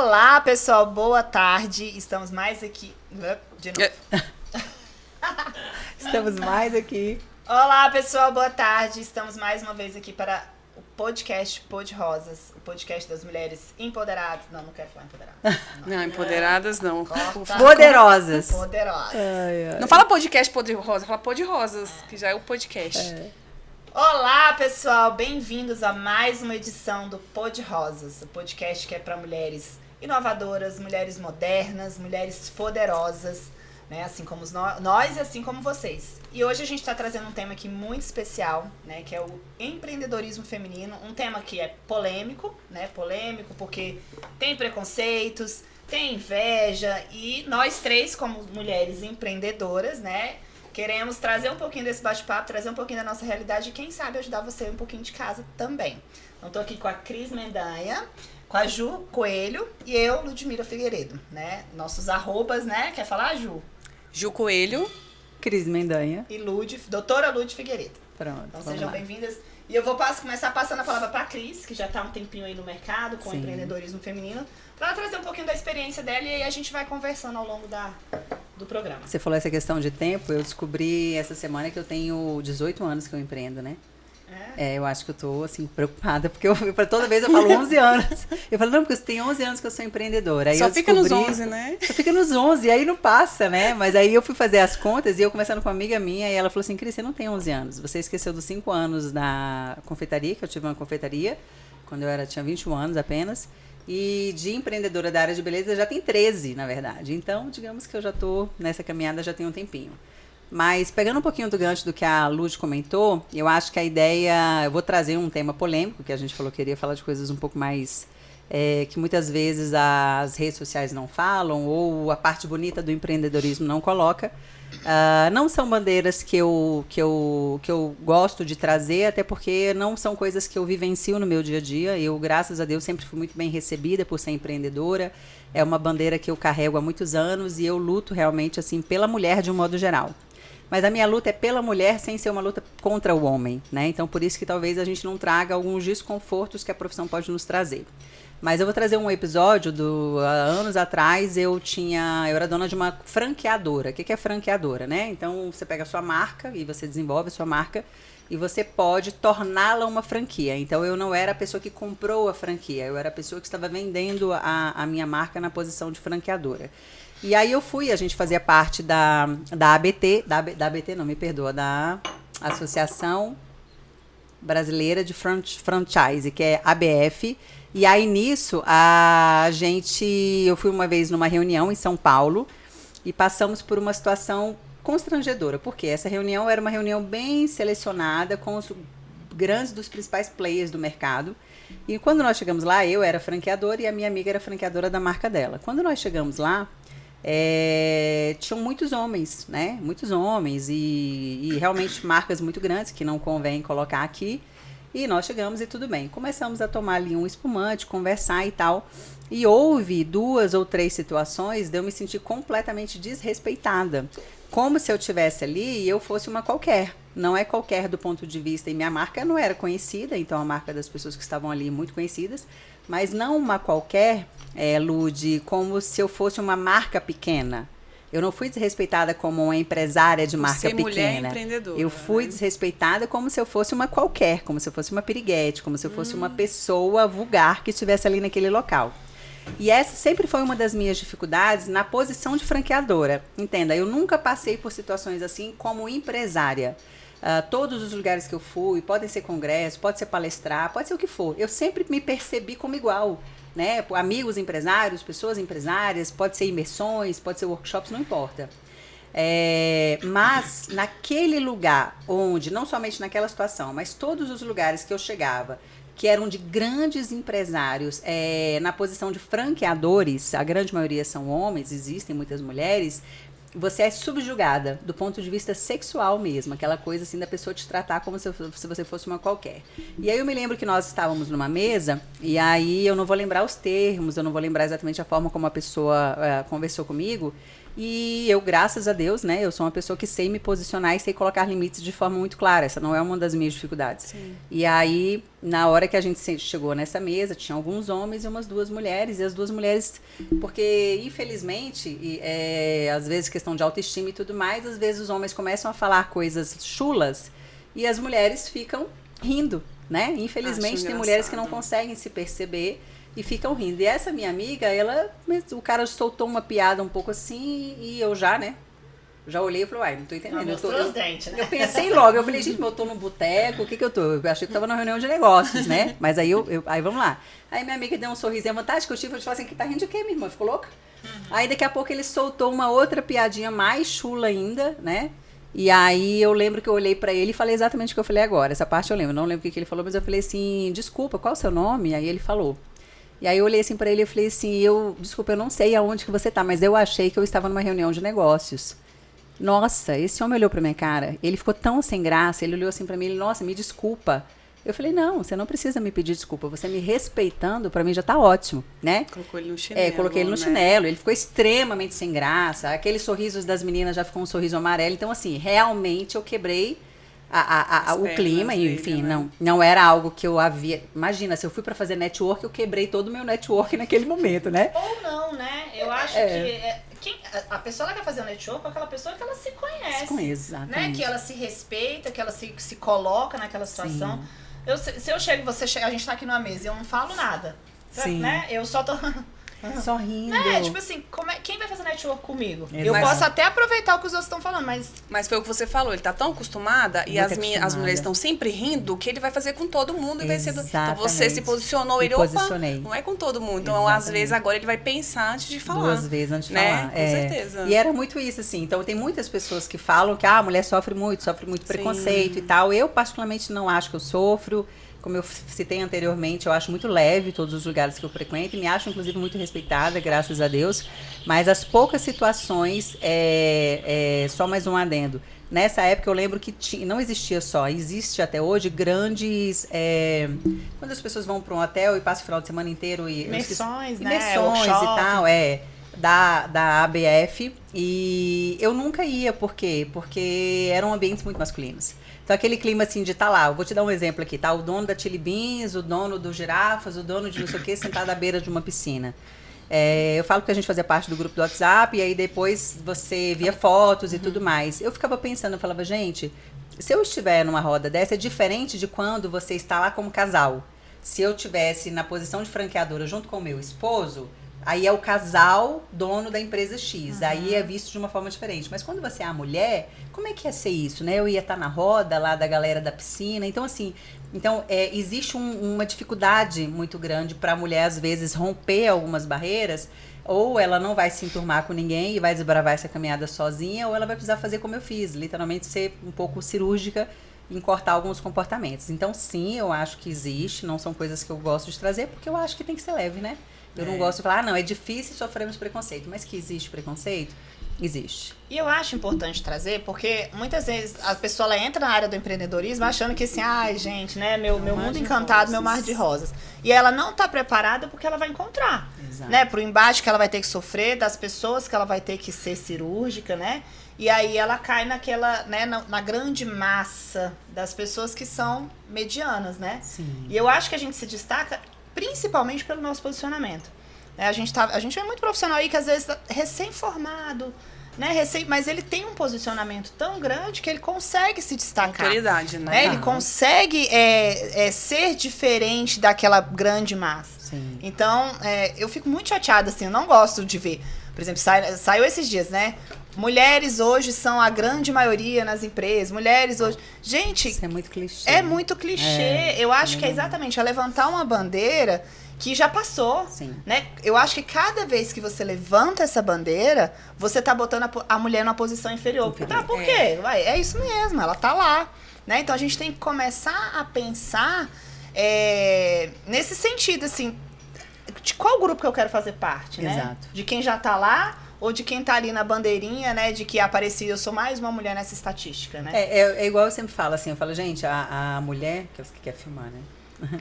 Olá, pessoal, boa tarde. Estamos mais aqui. De novo. Estamos mais aqui. Olá, pessoal, boa tarde. Estamos mais uma vez aqui para o podcast Pod Rosas, o podcast das mulheres empoderadas. Não quero falar empoderadas. Não, empoderadas não. Poderosas. Poderosas. Não fala podcast Pod Rosa, fala Pod Rosas, que já é o podcast. Olá, pessoal, bem-vindos a mais uma edição do Pod Rosas, o podcast que é para mulheres inovadoras, mulheres modernas, mulheres poderosas, né? Assim como nós e assim como vocês. E hoje a gente está trazendo um tema aqui muito especial, né? Que é o empreendedorismo feminino, um tema que é polêmico, né? Polêmico porque tem preconceitos, tem inveja e nós três, como mulheres empreendedoras, né? Queremos trazer um pouquinho desse bate-papo, trazer um pouquinho da nossa realidade e quem sabe ajudar você um pouquinho de casa também. Então tô aqui com a Cris Mendanha, com a Ju Coelho e eu, Ludmila Figueiredo, né? Nossos arrobas, né? Quer falar, Ju? Ju Coelho. Cris Mendanha. E doutora Lud Figueiredo. Pronto, então sejam bem-vindas. E eu vou começar passando a palavra para a Cris, que já está há um tempinho aí no mercado com empreendedorismo feminino, para ela trazer um pouquinho da experiência dela e aí a gente vai conversando ao longo do programa. Você falou essa questão de tempo, eu descobri essa semana que eu tenho 18 anos que eu empreendo, né? Eu acho que eu tô, assim, preocupada, porque toda vez eu falo 11 anos. Eu falo, não, porque tem 11 anos que eu sou empreendedora. Aí Só fica nos 11, né? Só fica nos 11, aí não passa, né? Mas aí eu fui fazer as contas e eu conversando com uma amiga minha, e ela falou assim, Cris, você não tem 11 anos. Você esqueceu dos 5 anos da confeitaria, que eu tive uma confeitaria, quando eu tinha 21 anos apenas. E de empreendedora da área de beleza já tem 13, na verdade. Então, digamos que eu já tô nessa caminhada já tem um tempinho. Mas pegando um pouquinho do gancho do que a Lud comentou, eu acho que a ideia... Eu vou trazer um tema polêmico, que a gente falou que queria falar de coisas um pouco mais... que muitas vezes as redes sociais não falam, ou a parte bonita do empreendedorismo não coloca. Não são bandeiras que eu gosto de trazer, até porque não são coisas que eu vivencio no meu dia a dia. Eu, graças a Deus, sempre fui muito bem recebida por ser empreendedora. É uma bandeira que eu carrego há muitos anos e eu luto realmente assim pela mulher de um modo geral. Mas a minha luta é pela mulher sem ser uma luta contra o homem, né? Então, por isso que talvez a gente não traga alguns desconfortos que a profissão pode nos trazer. Mas eu vou trazer um episódio há anos atrás, eu era dona de uma franqueadora. O que é franqueadora, né? Então, você pega a sua marca e você desenvolve a sua marca e você pode torná-la uma franquia. Então, eu não era a pessoa que comprou a franquia, eu era a pessoa que estava vendendo a minha marca na posição de franqueadora. E aí a gente fazia parte da ABT, da ABT não, me perdoa, da Associação Brasileira de Franchise, que é ABF. E aí nisso, eu fui uma vez numa reunião em São Paulo e passamos por uma situação constrangedora, porque essa reunião era uma reunião bem selecionada com os grandes dos principais players do mercado. E quando nós chegamos lá, eu era franqueadora e a minha amiga era franqueadora da marca dela. Quando nós chegamos lá, tinham muitos homens, né? Muitos homens e realmente marcas muito grandes que não convém colocar aqui. E nós chegamos e tudo bem. Começamos a tomar ali um espumante, conversar e tal. E houve 2 ou 3 situações de eu me sentir completamente desrespeitada. Como se eu estivesse ali e eu fosse uma qualquer. Não é qualquer do ponto de vista. E minha marca não era conhecida, então a marca das pessoas que estavam ali muito conhecidas. Mas não uma qualquer, Lud, como se eu fosse uma marca pequena. Eu não fui desrespeitada como uma empresária de marca pequena. Mulher empreendedora. Eu fui desrespeitada como se eu fosse uma qualquer, como se eu fosse uma piriguete, como se eu fosse uma pessoa vulgar que estivesse ali naquele local. E essa sempre foi uma das minhas dificuldades na posição de franqueadora. Entenda, eu nunca passei por situações assim como empresária. Todos os lugares que eu fui, podem ser congresso, pode ser palestrar, pode ser o que for. Eu sempre me percebi como igual, né? Amigos empresários, pessoas empresárias, pode ser imersões, pode ser workshops, não importa. Mas naquele lugar onde, não somente naquela situação, mas todos os lugares que eu chegava, que eram de grandes empresários, na posição de franqueadores, a grande maioria são homens, existem muitas mulheres, você é subjugada do ponto de vista sexual mesmo, aquela coisa assim da pessoa te tratar como se você fosse uma qualquer. E aí eu me lembro que nós estávamos numa mesa, e aí eu não vou lembrar os termos, eu não vou lembrar exatamente a forma como a pessoa conversou comigo, E eu, graças a Deus, né, eu sou uma pessoa que sei me posicionar e sei colocar limites de forma muito clara. Essa não é uma das minhas dificuldades. Sim. E aí, na hora que a gente chegou nessa mesa, tinha alguns homens e umas 2 mulheres. E as 2 mulheres, porque infelizmente, às vezes questão de autoestima e tudo mais, às vezes os homens começam a falar coisas chulas e as mulheres ficam rindo, né? Infelizmente tem mulheres que não conseguem se perceber e ficam rindo. E essa minha amiga, o cara soltou uma piada um pouco assim e eu já, né? Já olhei e falei, uai, não tô entendendo. Né? Eu pensei logo, eu falei, gente, eu tô num boteco, o que eu tô? Eu achei que tava numa reunião de negócios, né? Mas aí aí vamos lá. Aí minha amiga deu um sorriso e a vantagem que eu tive, eu falei assim, que tá rindo de quê, minha irmã? Ficou louca? Aí daqui a pouco ele soltou uma outra piadinha mais chula ainda, né? E aí eu lembro que eu olhei pra ele e falei exatamente o que eu falei agora. Essa parte eu lembro, não lembro o que ele falou, mas eu falei assim, desculpa, qual é o seu nome? Aí ele falou. E aí eu olhei assim pra ele e falei assim, desculpa, eu não sei aonde que você tá, mas eu achei que eu estava numa reunião de negócios. Nossa, esse homem olhou pra minha cara, ele ficou tão sem graça, ele olhou assim pra mim, ele, nossa, me desculpa. Eu falei, não, você não precisa me pedir desculpa, você me respeitando, pra mim já tá ótimo, né? Colocou ele no chinelo. Coloquei ele no chinelo, ele ficou extremamente sem graça, aqueles sorrisos das meninas já ficou um sorriso amarelo, então assim, realmente eu quebrei o clima, enfim, né? não era algo que eu havia. Imagina, se eu fui pra fazer network, eu quebrei todo o meu network naquele momento, né? Ou não, né? Eu acho que a pessoa ela quer fazer um network com aquela pessoa que ela se conhece. Exatamente. Né? Que ela se respeita, que ela se coloca naquela situação. Se eu chego, a gente tá aqui numa mesa e eu não falo nada. Sim. Né? Eu só tô. Só rindo. Tipo assim, quem vai fazer network comigo? Exato. Eu posso até aproveitar o que os outros estão falando, mas... Mas foi o que você falou, ele tá tão acostumada e as mulheres estão sempre rindo que ele vai fazer com todo mundo e vai ser... Então você se posicionou, não é com todo mundo. Então, Exatamente. às vezes, agora ele vai pensar antes de falar. 2 vezes antes de falar. Com certeza. E era muito isso, assim. Então, tem muitas pessoas que falam que a mulher sofre muito preconceito e tal. Eu, particularmente, não acho que eu sofro. Como eu citei anteriormente, eu acho muito leve todos os lugares que eu frequento e me acho, inclusive, muito respeitada, graças a Deus. Mas as poucas situações, só mais um adendo. Nessa época, eu lembro que não existia só, existe até hoje grandes... quando as pessoas vão para um hotel e passam o final de semana inteiro... Imersões, né? Imersões e tal, da ABF. E eu nunca ia, por quê? Porque eram ambientes muito masculinos. Então, aquele clima assim de estar lá, eu vou te dar um exemplo aqui, tá? O dono da Chili Beans, o dono do Girafas, o dono de não sei o quê, sentado à beira de uma piscina. Eu falo que a gente fazia parte do grupo do WhatsApp, e aí depois você via fotos e tudo mais. Eu ficava pensando, eu falava, gente, se eu estiver numa roda dessa, é diferente de quando você está lá como casal. Se eu tivesse na posição de franqueadora junto com o meu esposo... Aí é o casal dono da empresa X. Aí é visto de uma forma diferente. Mas quando você é a mulher, como é que ia ser isso, né? Eu ia estar na roda lá da galera da piscina. Então, assim, existe uma dificuldade muito grande para a mulher, às vezes, romper algumas barreiras. Ou ela não vai se enturmar com ninguém e vai desbravar essa caminhada sozinha, ou ela vai precisar fazer como eu fiz. Literalmente ser um pouco cirúrgica em cortar alguns comportamentos. Então, sim, eu acho que existe. Não são coisas que eu gosto de trazer, porque eu acho que tem que ser leve, né? Eu não gosto de falar, não, é difícil sofrermos preconceito. Mas que existe preconceito? Existe. E eu acho importante trazer, porque muitas vezes a pessoa ela entra na área do empreendedorismo achando que assim, ai gente, né, meu mundo encantado, meu mar de rosas. E ela não está preparada porque ela vai encontrar, né, pro embate que ela vai ter que sofrer, das pessoas que ela vai ter que ser cirúrgica, né, e aí ela cai naquela, né, na grande massa das pessoas que são medianas, né. Sim. E eu acho que a gente se destaca principalmente pelo nosso posicionamento. A gente é muito profissional aí que às vezes tá recém-formado, né? Mas ele tem um posicionamento tão grande que ele consegue se destacar. Autoridade, né? Ele consegue ser diferente daquela grande massa. Sim. Então, eu fico muito chateada, assim, eu não gosto de ver. Por exemplo, saiu esses dias, né? Mulheres hoje são a grande maioria nas empresas. Mulheres hoje... Gente... Isso é muito clichê. É muito clichê. Eu acho que é exatamente levantar uma bandeira que já passou. Sim. Né? Eu acho que cada vez que você levanta essa bandeira, você tá botando a mulher numa posição inferior. Tá, por quê? É isso mesmo, ela tá lá. Né? Então, a gente tem que começar a pensar nesse sentido, assim, de qual grupo que eu quero fazer parte, né? Exato. De quem já tá lá ou de quem tá ali na bandeirinha, né, de que apareci, eu sou mais uma mulher nessa estatística, né? É igual eu sempre falo, assim, eu falo, gente, a mulher, que quer filmar, né?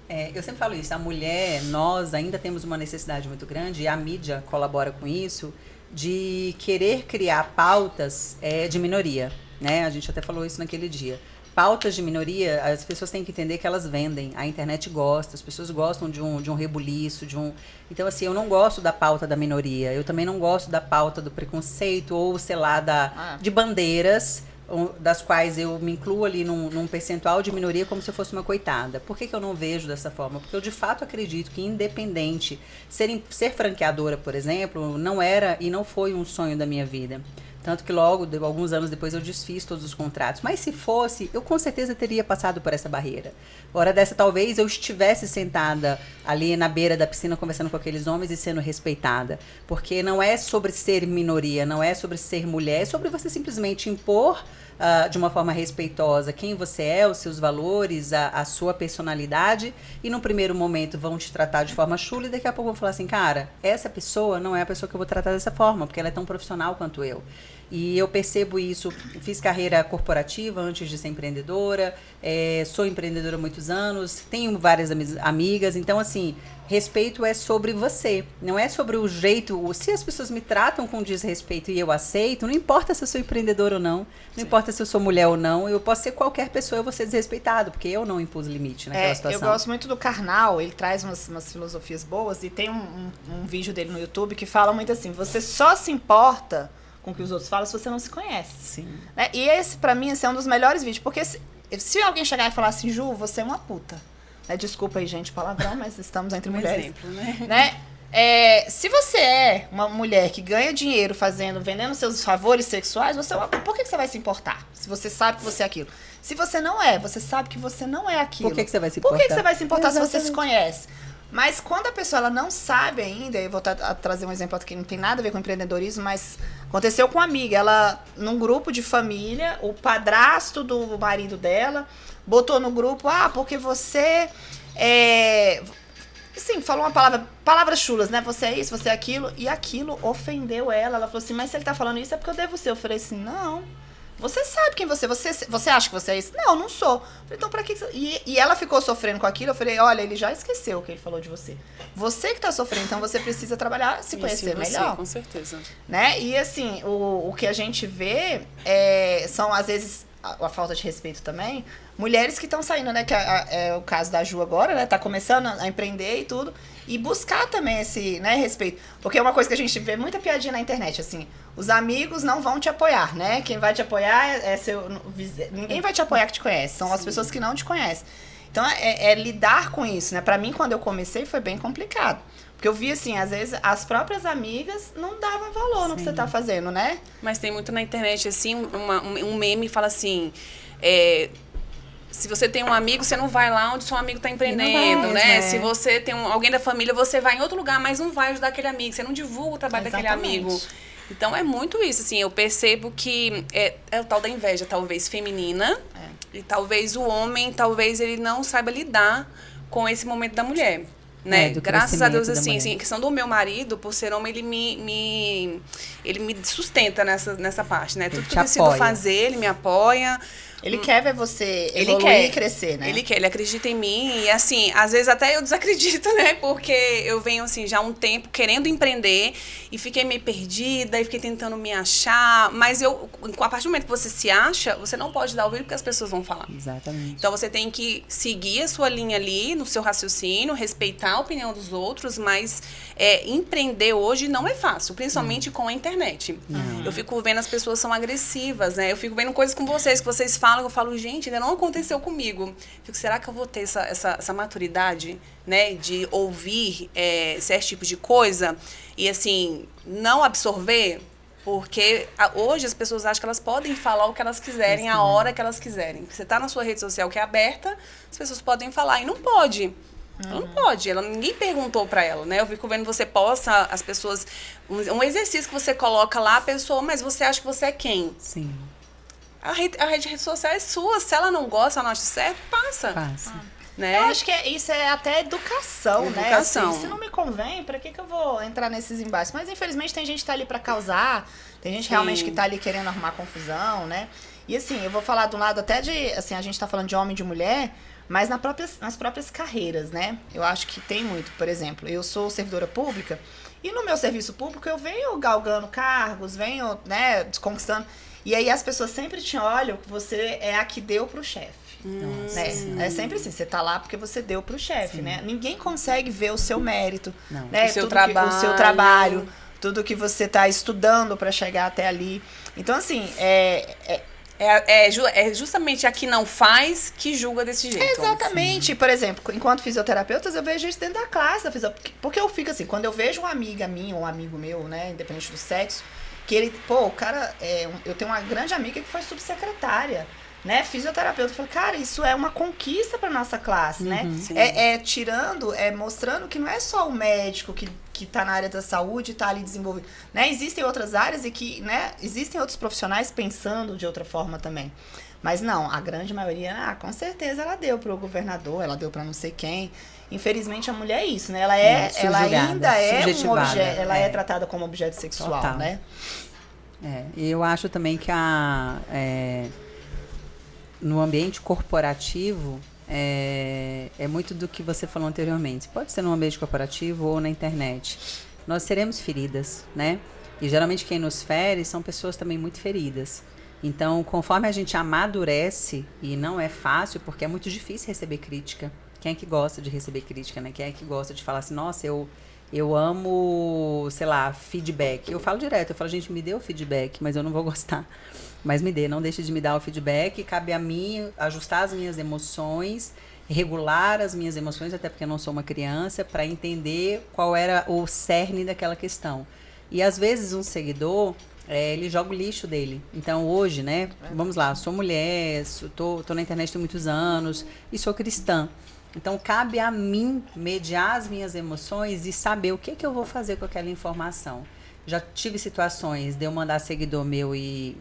Eu sempre falo isso, a mulher, nós ainda temos uma necessidade muito grande, e a mídia colabora com isso, de querer criar pautas de minoria, né? A gente até falou isso naquele dia. Pautas de minoria, as pessoas têm que entender que elas vendem. A internet gosta, as pessoas gostam de um rebuliço, Então, assim, eu não gosto da pauta da minoria. Eu também não gosto da pauta do preconceito ou, sei lá, de bandeiras, das quais eu me incluo ali num percentual de minoria como se eu fosse uma coitada. Por que eu não vejo dessa forma? Porque eu, de fato, acredito que, independente, ser franqueadora, por exemplo, não era e não foi um sonho da minha vida. Tanto que logo, alguns anos depois, eu desfiz todos os contratos. Mas se fosse, eu com certeza teria passado por essa barreira. Hora dessa, talvez eu estivesse sentada ali na beira da piscina conversando com aqueles homens e sendo respeitada. Porque não é sobre ser minoria, não é sobre ser mulher, é sobre você simplesmente impor de uma forma respeitosa quem você é, os seus valores, a sua personalidade. E no primeiro momento vão te tratar de forma chula e daqui a pouco vão falar assim, cara, essa pessoa não é a pessoa que eu vou tratar dessa forma, porque ela é tão profissional quanto eu. E eu percebo isso, fiz carreira corporativa antes de ser empreendedora, sou empreendedora há muitos anos, tenho várias amigas, então assim, respeito é sobre você, não é sobre o jeito, se as pessoas me tratam com desrespeito e eu aceito, não importa se eu sou empreendedora ou não importa se eu sou mulher ou não, eu posso ser qualquer pessoa, eu vou ser desrespeitado, porque eu não impus limite naquela situação. Eu gosto muito do Karnal, ele traz umas filosofias boas e tem um vídeo dele no YouTube que fala muito assim, você só se importa com o que os outros falam se você não se conhece. Sim. Né? E esse, pra mim, esse é um dos melhores vídeos. Porque se alguém chegar e falar assim, Ju, você é uma puta. Né? Desculpa aí, gente, palavrão, mas estamos entre mulheres. Exemplo, né? Se você é uma mulher que ganha dinheiro vendendo seus favores sexuais, por que você vai se importar? Se você sabe que você é aquilo. Se você não é, você sabe que você não é aquilo. Por que você vai se importar? Por que você vai se importar se você se conhece? Mas quando a pessoa ela não sabe ainda, eu vou trazer um exemplo aqui que não tem nada a ver com empreendedorismo, mas aconteceu com uma amiga, ela num grupo de família, o padrasto do marido dela botou no grupo, porque você assim, falou palavras chulas, né? Você é isso, você é aquilo, e aquilo ofendeu ela. Ela falou assim, mas se ele tá falando isso é porque eu devo ser. Eu falei assim, não. Você sabe quem você acha que você é isso? Não, não sou. Eu falei, então pra que você... E ela ficou sofrendo com aquilo. Eu falei, olha, ele já esqueceu o que ele falou de você. Você que tá sofrendo, então você precisa trabalhar, se conhecer melhor. Com certeza. Né? E assim, o que a gente vê são, às vezes, a falta de respeito também. Mulheres que estão saindo, né? Que é o caso da Ju agora, né? Tá começando a empreender e tudo. E buscar também esse, né, respeito. Porque é uma coisa que a gente vê muita piadinha na internet, assim. Os amigos não vão te apoiar, né? Quem vai te apoiar é seu... Ninguém vai te apoiar que te conhece. São as pessoas que não te conhecem. Então, é lidar com isso, né? Pra mim, quando eu comecei, foi bem complicado. Porque eu vi, assim, às vezes, as próprias amigas não davam valor no que você tá fazendo, né? Mas tem muito na internet, assim, um meme fala assim... Se você tem um amigo, você não vai lá onde seu amigo está empreendendo, né? Se você tem alguém da família, você vai em outro lugar, mas não vai ajudar aquele amigo. Você não divulga o trabalho daquele amigo. Então, é muito isso, assim. Eu percebo que é o tal da inveja, talvez, feminina. E talvez o homem, talvez ele não saiba lidar com esse momento da mulher. Né? Graças a Deus, assim, a questão do meu marido, por ser homem, ele me sustenta nessa parte, né? Tudo que eu decido fazer, ele me apoia. Ele quer ver você evoluir e crescer, né? Ele acredita em mim. E, assim, às vezes até eu desacredito, né? Porque eu venho, assim, já há um tempo querendo empreender e fiquei meio perdida e fiquei tentando me achar. Mas a partir do momento que você se acha, você não pode dar ouvido porque as pessoas vão falar. Exatamente. Então, você tem que seguir a sua linha ali, no seu raciocínio, respeitar a opinião dos outros, mas empreender hoje não é fácil, principalmente com a internet. Eu fico vendo as pessoas são agressivas, né? Eu fico vendo coisas com vocês, que vocês falam, eu falo, gente, ainda não aconteceu comigo. Fico, será que eu vou ter essa maturidade, né, de ouvir certo tipo de coisa e, assim, não absorver? Porque hoje as pessoas acham que elas podem falar o que elas quiserem, a hora que elas quiserem. Você está na sua rede social que é aberta, as pessoas podem falar e não pode. Ela não pode, ninguém perguntou pra ela, né? Eu fico vendo, você posta, as pessoas... Um exercício que você coloca lá, a pessoa, mas você acha que você é quem? Sim. A rede social é sua, se ela não gosta, ela não acha certo, passa. Né? Eu acho que isso é até educação, né? Assim, se não me convém, pra que eu vou entrar nesses embates? Mas, infelizmente, tem gente que tá ali pra causar, tem gente realmente que tá ali querendo arrumar confusão, né? E, assim, eu vou falar do lado até de... Assim, a gente tá falando de homem e de mulher... mas nas próprias carreiras, né? Eu acho que tem muito. Por exemplo, eu sou servidora pública e no meu serviço público eu venho galgando cargos, venho, né, conquistando. E aí as pessoas sempre te olham que você é a que deu pro chefe. Né? É sempre assim, você tá lá porque você deu pro chefe, né? Ninguém consegue ver o seu mérito, né? O seu trabalho, tudo que você tá estudando para chegar até ali. Então, assim, é justamente a que não faz que julga desse jeito. Exatamente. Por exemplo, enquanto fisioterapeutas, eu vejo isso dentro da classe. Porque eu fico assim, quando eu vejo uma amiga minha ou um amigo meu, né, independente do sexo, que ele, o cara, eu tenho uma grande amiga que foi subsecretária, né, fisioterapeuta. Eu falei, cara, isso é uma conquista para nossa classe, né? Mostrando que não é só o médico que tá na área da saúde e tá ali desenvolvido, né? Existem outras áreas e que, né, existem outros profissionais pensando de outra forma também. Mas não, a grande maioria, com certeza ela deu pro governador, ela deu para não sei quem. Infelizmente a mulher é isso, né? Ela ainda é um objeto, ela é tratada como objeto sexual, total, né? E eu acho também que no ambiente corporativo, é muito do que você falou anteriormente. Pode ser no ambiente corporativo ou na internet. Nós seremos feridas, né? E geralmente quem nos fere são pessoas também muito feridas. Então, conforme a gente amadurece, e não é fácil, porque é muito difícil receber crítica. Quem é que gosta de receber crítica, né? Quem é que gosta de falar assim, nossa, eu amo, sei lá, feedback. Eu falo direto, eu falo, gente, me dê o feedback, mas eu não vou gostar. Mas não deixe de me dar o feedback. Cabe a mim ajustar as minhas emoções, regular as minhas emoções, até porque eu não sou uma criança, para entender qual era o cerne daquela questão. E às vezes um seguidor, ele joga o lixo dele. Então hoje, né, vamos lá, sou mulher, tô na internet há muitos anos e sou cristã. Então cabe a mim mediar as minhas emoções e saber o que eu vou fazer com aquela informação. Já tive situações de eu mandar seguidor meu e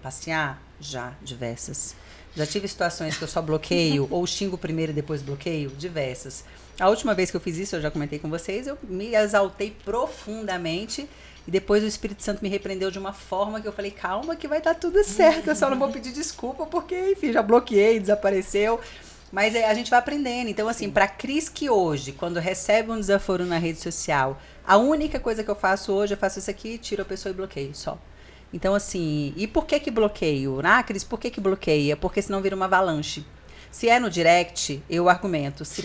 passear? Já, diversas. Já tive situações que eu só bloqueio ou xingo primeiro e depois bloqueio? Diversas. A última vez que eu fiz isso, eu já comentei com vocês, eu me exaltei profundamente e depois o Espírito Santo me repreendeu de uma forma que eu falei, calma que vai dar tudo certo, eu só não vou pedir desculpa porque, enfim, já bloqueei, desapareceu. Mas a gente vai aprendendo. Então, assim, para Cris que hoje, quando recebe um desaforo na rede social, a única coisa que eu faço hoje, eu faço isso aqui, tiro a pessoa e bloqueio, só. Então, assim, e por que bloqueio? Ah, Cris, por que bloqueia? Porque senão vira uma avalanche. Se é no direct, eu argumento. Se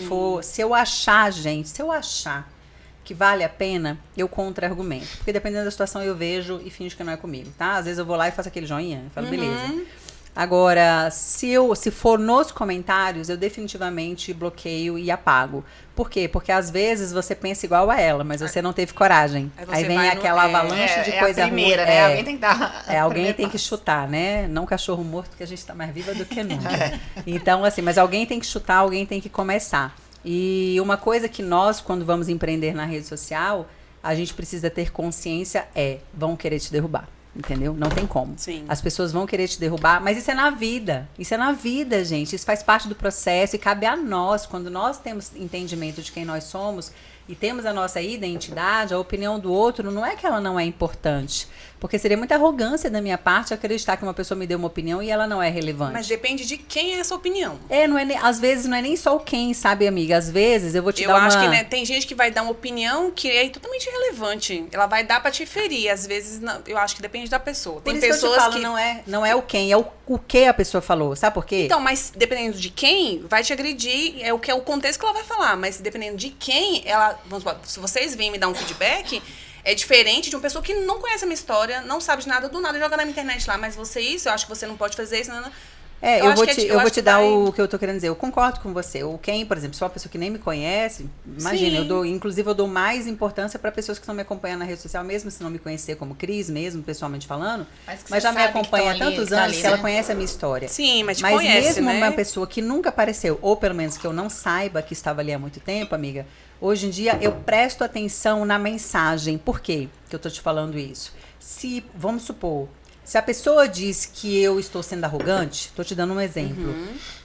eu achar que vale a pena, eu contra-argumento. Porque dependendo da situação, eu vejo e finjo que não é comigo, tá? Às vezes eu vou lá e faço aquele joinha, e falo, beleza. Agora, se for nos comentários, eu definitivamente bloqueio e apago. Por quê? Porque às vezes você pensa igual a ela, mas você não teve coragem. Aí vem aquela avalanche de coisa ruim. Né? Alguém tem que dar. Alguém tem que chutar, né? Não cachorro morto, porque a gente está mais viva do que nunca. Então, assim, mas alguém tem que chutar, alguém tem que começar. E uma coisa que nós, quando vamos empreender na rede social, a gente precisa ter consciência vão querer te derrubar. Entendeu? Não tem como. Sim. As pessoas vão querer te derrubar, mas isso é na vida. Isso é na vida, gente. Isso faz parte do processo e cabe a nós, quando nós temos entendimento de quem nós somos e temos a nossa identidade, a opinião do outro, não é que ela não é importante. Porque seria muita arrogância da minha parte acreditar que uma pessoa me deu uma opinião e ela não é relevante. Mas depende de quem é essa opinião. Às vezes não é nem só o quem, sabe, amiga? Às vezes eu vou te dar uma... Eu acho que, né, tem gente que vai dar uma opinião que é totalmente irrelevante. Ela vai dar pra te ferir. Às vezes, não, eu acho que depende da pessoa. Tem pessoas que eu te falo, não é o quem, é o que a pessoa falou. Sabe por quê? Então, mas dependendo de quem, vai te agredir, é o contexto que ela vai falar. Mas dependendo de quem, ela... Vamos supor, se vocês vêm me dar um feedback... É diferente de uma pessoa que não conhece a minha história, não sabe de nada, do nada joga na minha internet lá. Mas eu acho que você não pode fazer isso. Não. Eu vou te dar o que eu tô querendo dizer. Eu concordo com você. O quem, por exemplo, se uma pessoa que nem me conhece, imagina, eu dou mais importância para pessoas que estão me acompanhando na rede social, mesmo se não me conhecer como Cris, mesmo pessoalmente falando, mas já me acompanha há tantos anos que ela conhece a minha história. Sim, mas conhece, mesmo né? Uma pessoa que nunca apareceu, ou pelo menos que eu não saiba que estava ali há muito tempo, amiga, hoje em dia eu presto atenção na mensagem. Por quê que eu tô te falando isso? Vamos supor, se a pessoa diz que eu estou sendo arrogante, estou te dando um exemplo,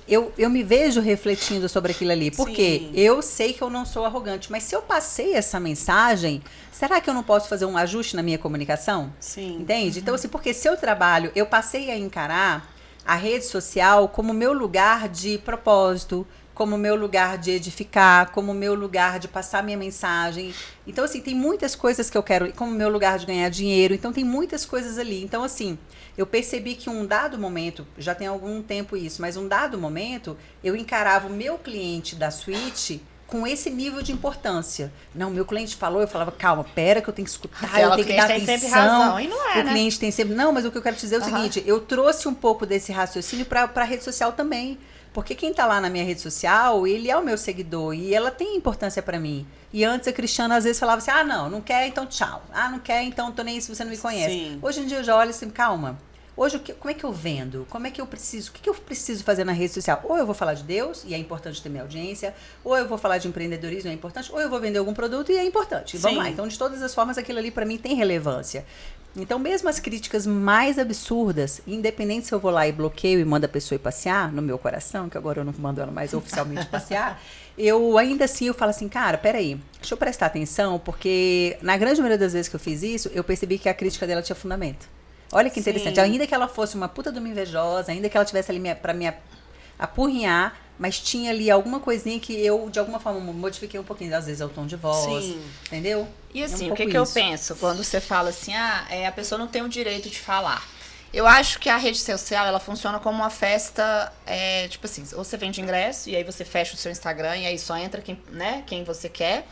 eu me vejo refletindo sobre aquilo ali, porque eu sei que eu não sou arrogante, mas se eu passei essa mensagem, será que eu não posso fazer um ajuste na minha comunicação? Sim. Entende? Então, assim, porque se eu trabalho, eu passei a encarar a rede social como meu lugar de propósito, como meu lugar de edificar, como meu lugar de passar minha mensagem. Então, assim, tem muitas coisas que eu quero, como meu lugar de ganhar dinheiro. Então, tem muitas coisas ali. Então, assim, eu percebi que um dado momento, já tem algum tempo isso, mas um dado momento, eu encarava o meu cliente da suíte com esse nível de importância. Não, meu cliente falou, eu falava, calma, pera que eu tenho que escutar, eu tenho que dar atenção. Sempre razão, e não é, o cliente tem sempre... Não, mas o que eu quero dizer é o seguinte, eu trouxe um pouco desse raciocínio para a rede social também. Porque quem tá lá na minha rede social, ele é o meu seguidor e ela tem importância para mim. E antes a Cristiana às vezes falava assim, não quer, então tchau. Não quer, então tô nem aí se você não me conhece. Sim. Hoje em dia eu já olho assim, calma. Hoje, como é que eu vendo? Como é que eu preciso? O que eu preciso fazer na rede social? Ou eu vou falar de Deus, e é importante ter minha audiência, ou eu vou falar de empreendedorismo, é importante, ou eu vou vender algum produto, e é importante. Vamos lá. Então, de todas as formas, aquilo ali, para mim, tem relevância. Então, mesmo as críticas mais absurdas, independente se eu vou lá e bloqueio e mando a pessoa ir passear, no meu coração, que agora eu não mando ela mais oficialmente passear, eu ainda assim, eu falo assim, cara, peraí, deixa eu prestar atenção, porque na grande maioria das vezes que eu fiz isso, eu percebi que a crítica dela tinha fundamento. Olha que interessante, ainda que ela fosse uma puta de uma invejosa, ainda que ela tivesse ali pra me apurrinhar, mas tinha ali alguma coisinha que eu, de alguma forma, modifiquei um pouquinho, às vezes é o tom de voz, entendeu? E assim, o que eu penso quando você fala assim, a pessoa não tem o direito de falar. Eu acho que a rede social, ela funciona como uma festa, tipo assim, ou você vende ingresso, e aí você fecha o seu Instagram, e aí só entra quem você quer.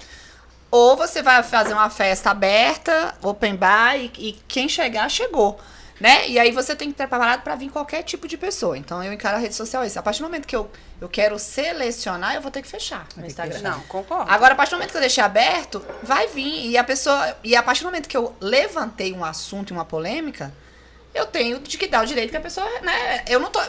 Ou você vai fazer uma festa aberta, open bar, e quem chegar, chegou, né? E aí você tem que estar preparado para vir qualquer tipo de pessoa. Então, eu encaro a rede social isso. A partir do momento que eu quero selecionar, eu vou ter que fechar no Instagram. Não, concordo. Agora, a partir do momento que eu deixei aberto, vai vir. E a partir do momento que eu levantei um assunto e uma polêmica, eu tenho de que dar o direito que a pessoa, né?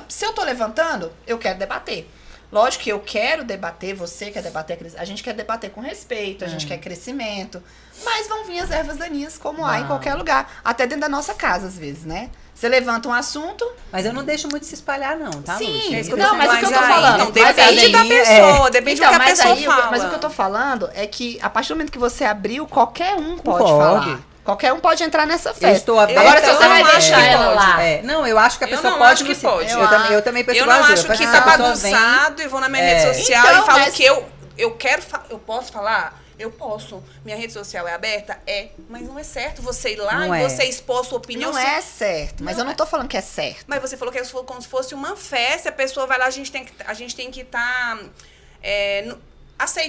Se eu tô levantando, eu quero debater. Lógico que eu quero debater, você quer debater, a gente quer debater com respeito, a gente quer crescimento, mas vão vir as ervas daninhas como há em qualquer lugar, até dentro da nossa casa às vezes, né? Você levanta um assunto... Mas eu não deixo muito se espalhar não, tá, Sim, Lúcia? não, mas o que eu tô falando... Não, depende da pessoa, depende do que a pessoa fala. Mas o que eu tô falando é que a partir do momento que você abriu, qualquer um pode falar. Qualquer um pode entrar nessa festa. Eu estou aberta. Agora, se você vai deixar ela lá... Não, eu acho que a pessoa pode. Eu também penso eu não acho que tá bagunçado e vou na minha rede social e falo que eu quero... Eu posso falar? Eu posso. Minha rede social é aberta? Mas não é certo você ir lá e você expor sua opinião. Não é certo, mas eu não tô falando que é certo. Mas você falou que é como se fosse uma festa, a pessoa vai lá, a gente tem que estar...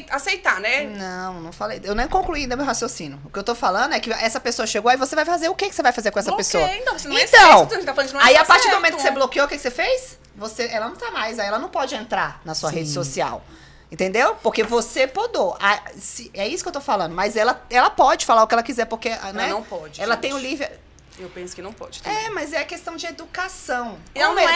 aceitar, né? Não falei. Eu nem concluí ainda meu raciocínio. O que eu tô falando é que essa pessoa chegou, aí você vai fazer o que você vai fazer com essa pessoa? Então, você não é certo, você tá falando de não é aí a partir certo. do momento que você bloqueou, o que você fez? Ela não tá mais, aí ela não pode entrar na sua rede social. Entendeu? Porque você podou. É isso que eu tô falando. Mas ela pode falar o que ela quiser, porque, né? Ela não pode. Ela tem o livre... Eu penso que não pode. Mas é questão de educação.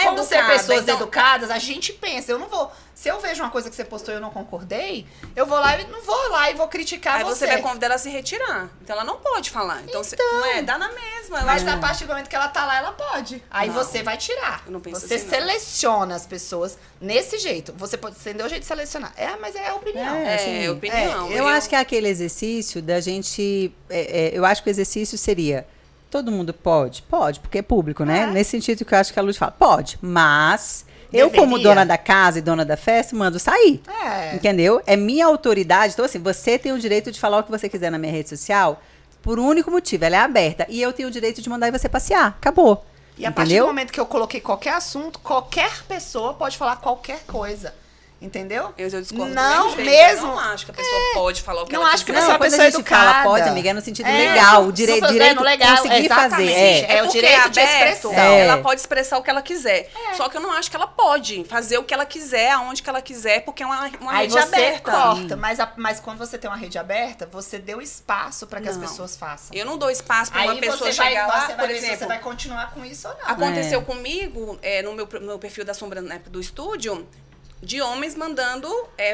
Como ser pessoas educadas, a gente pensa. Eu não vou... Se eu vejo uma coisa que você postou e eu não concordei, eu vou lá e não vou lá e vou criticar você. Aí você vai convidar ela a se retirar. Então ela não pode falar. Então dá na mesma. Mas a partir do momento que ela tá lá, ela pode. Aí você vai tirar. Eu não penso você assim, seleciona as pessoas nesse jeito. Você deu o jeito de selecionar. Mas é a opinião. É opinião. Eu acho que é aquele exercício da gente... eu acho que o exercício seria... Todo mundo pode? Pode, porque é público, né? Nesse sentido que eu acho que a Luz fala. Pode, mas... Eu, como dona da casa e dona da festa, mando sair. Entendeu? É minha autoridade. Então, assim, você tem o direito de falar o que você quiser na minha rede social por um único motivo. Ela é aberta. E eu tenho o direito de mandar você passear. Acabou. E a partir do momento que eu coloquei qualquer assunto, qualquer pessoa pode falar qualquer coisa. Entendeu? Eu discordo. Não, mesmo. Eu não acho que a pessoa pode falar o que ela quiser. Não acho que você é uma pessoa educada. Fala pode, amiga, é no sentido legal. O direito legal, conseguir fazer. É o direito de expressão. Ela pode expressar o que ela quiser. Só que eu não acho que ela pode fazer o que ela quiser, aonde que ela quiser, porque é uma rede aberta. Corta, mas quando você tem uma rede aberta, você deu espaço para que as pessoas façam. Eu não dou espaço para uma pessoa chegar lá, por exemplo. Você vai continuar com isso ou não? Aconteceu comigo, no meu perfil da Sombra do estúdio, de homens mandando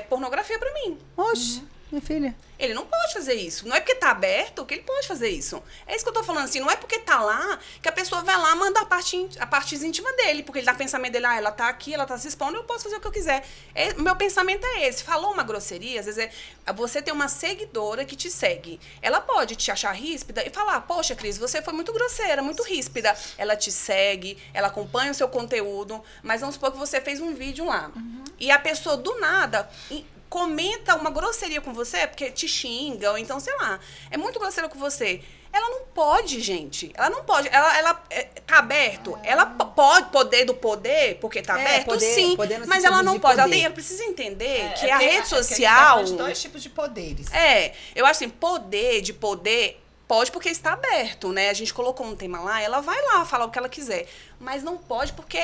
pornografia pra mim. Oxe, minha filha. Ele não pode fazer isso. Não é porque tá aberto que ele pode fazer isso. É isso que eu tô falando assim. Não é porque tá lá que a pessoa vai lá mandar a parte íntima dele. Porque ele dá pensamento dele, ela tá aqui, ela tá se expondo, eu posso fazer o que eu quiser. Meu pensamento é esse. Falou uma grosseria, às vezes você tem uma seguidora que te segue. Ela pode te achar ríspida e falar, poxa, Cris, você foi muito grosseira, muito ríspida. Ela te segue, ela acompanha o seu conteúdo, mas vamos supor que você fez um vídeo lá. e a pessoa do nada comenta uma grosseria com você, porque te xinga, ou então, sei lá, é muito grosseira com você. Ela não pode, gente. Ela não pode. Ela tá aberto. Ela pode poder, porque tá aberto, poder, sim. Poder mas ela não pode. Poder. Ela precisa entender que a rede social. A gente tá falando de 2 tipos de poderes. Eu acho assim, poder. Pode porque está aberto, né? A gente colocou um tema lá, ela vai lá falar o que ela quiser. Mas não pode porque